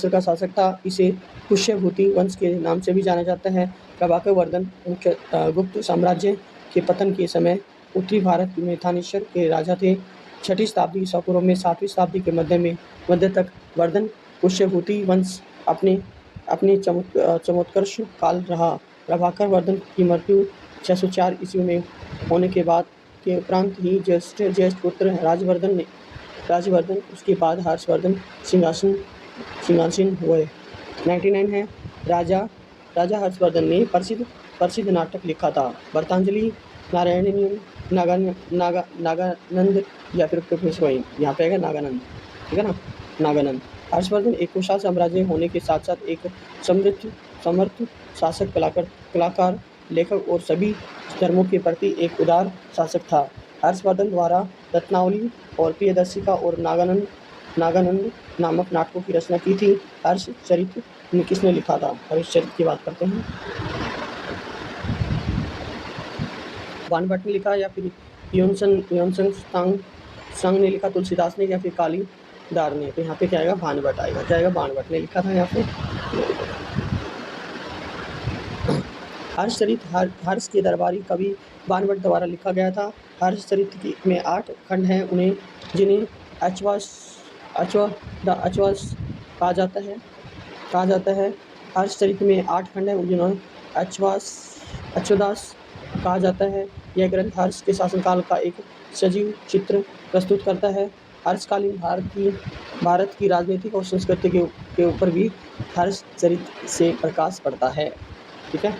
का शासक था। इसे पुष्यभूति वंश के नाम से भी जाना जाता है। प्रभाकर वर्धन गुप्त साम्राज्य के पतन के समय उत्तरी भारत में थानेश्वर के राजा थे। 6वीं शताब्दी ईसा पूर्व में 7वीं शताब्दी के मध्य तक वर्धन पुष्यभूति वंश अपने चमोत्कर्ष काल रहा। प्रभाकर वर्धन की मृत्यु 604 ईस्वी में होने के उपरांत ही ज्येष्ठ पुत्र राजवर्धन उसके बाद हर्षवर्धन सिंहासन हुए। 99 है। राजा हर्षवर्धन ने प्रसिद्ध नाटक लिखा था। भरतांजलि, नारायणियम, नागानंद या फिर प्रोफेसर। यहाँ पे आएगा नागानंद, ठीक है ना, नागानंद। हर्षवर्धन एक कुशल साम्राज्य होने के साथ साथ एक समर्थ शासक, कलाकार, लेखक और सभी धर्मों के प्रति एक उदार शासक था। हर्षवर्धन द्वारा रत्नावली और प्रियदर्शिका और नागानंद नामक नाटकों की रचना की थी। हर्षचरित किसने लिखा था? हर्षचरित की बात करते हैं। बाणभट्ट ने लिखा या फिर ह्वेनसांग ने लिखा, तुलसीदास ने या फिर कालीदार ने? तो यहाँ पे क्या आएगा? बाणभट्ट आएगा। क्या आएगा? बाणभट्ट ने लिखा था यहाँ पे। हर्षचरित हर्ष के दरबारी कवि बाणभट्ट द्वारा लिखा गया था। हर्षचरित में 8 खंड हैं, जिन्हें अश्वास कहा जाता है। हर्षचरित में 8 खंड हैं, जिन्हें अश्वदास कहा जाता है। यह ग्रंथ हर्ष के शासनकाल का एक सजीव चित्र प्रस्तुत करता है। हर्षकालीन भारत की राजनीतिक और संस्कृति के ऊपर भी हर्षचरित से प्रकाश पड़ता है, ठीक है।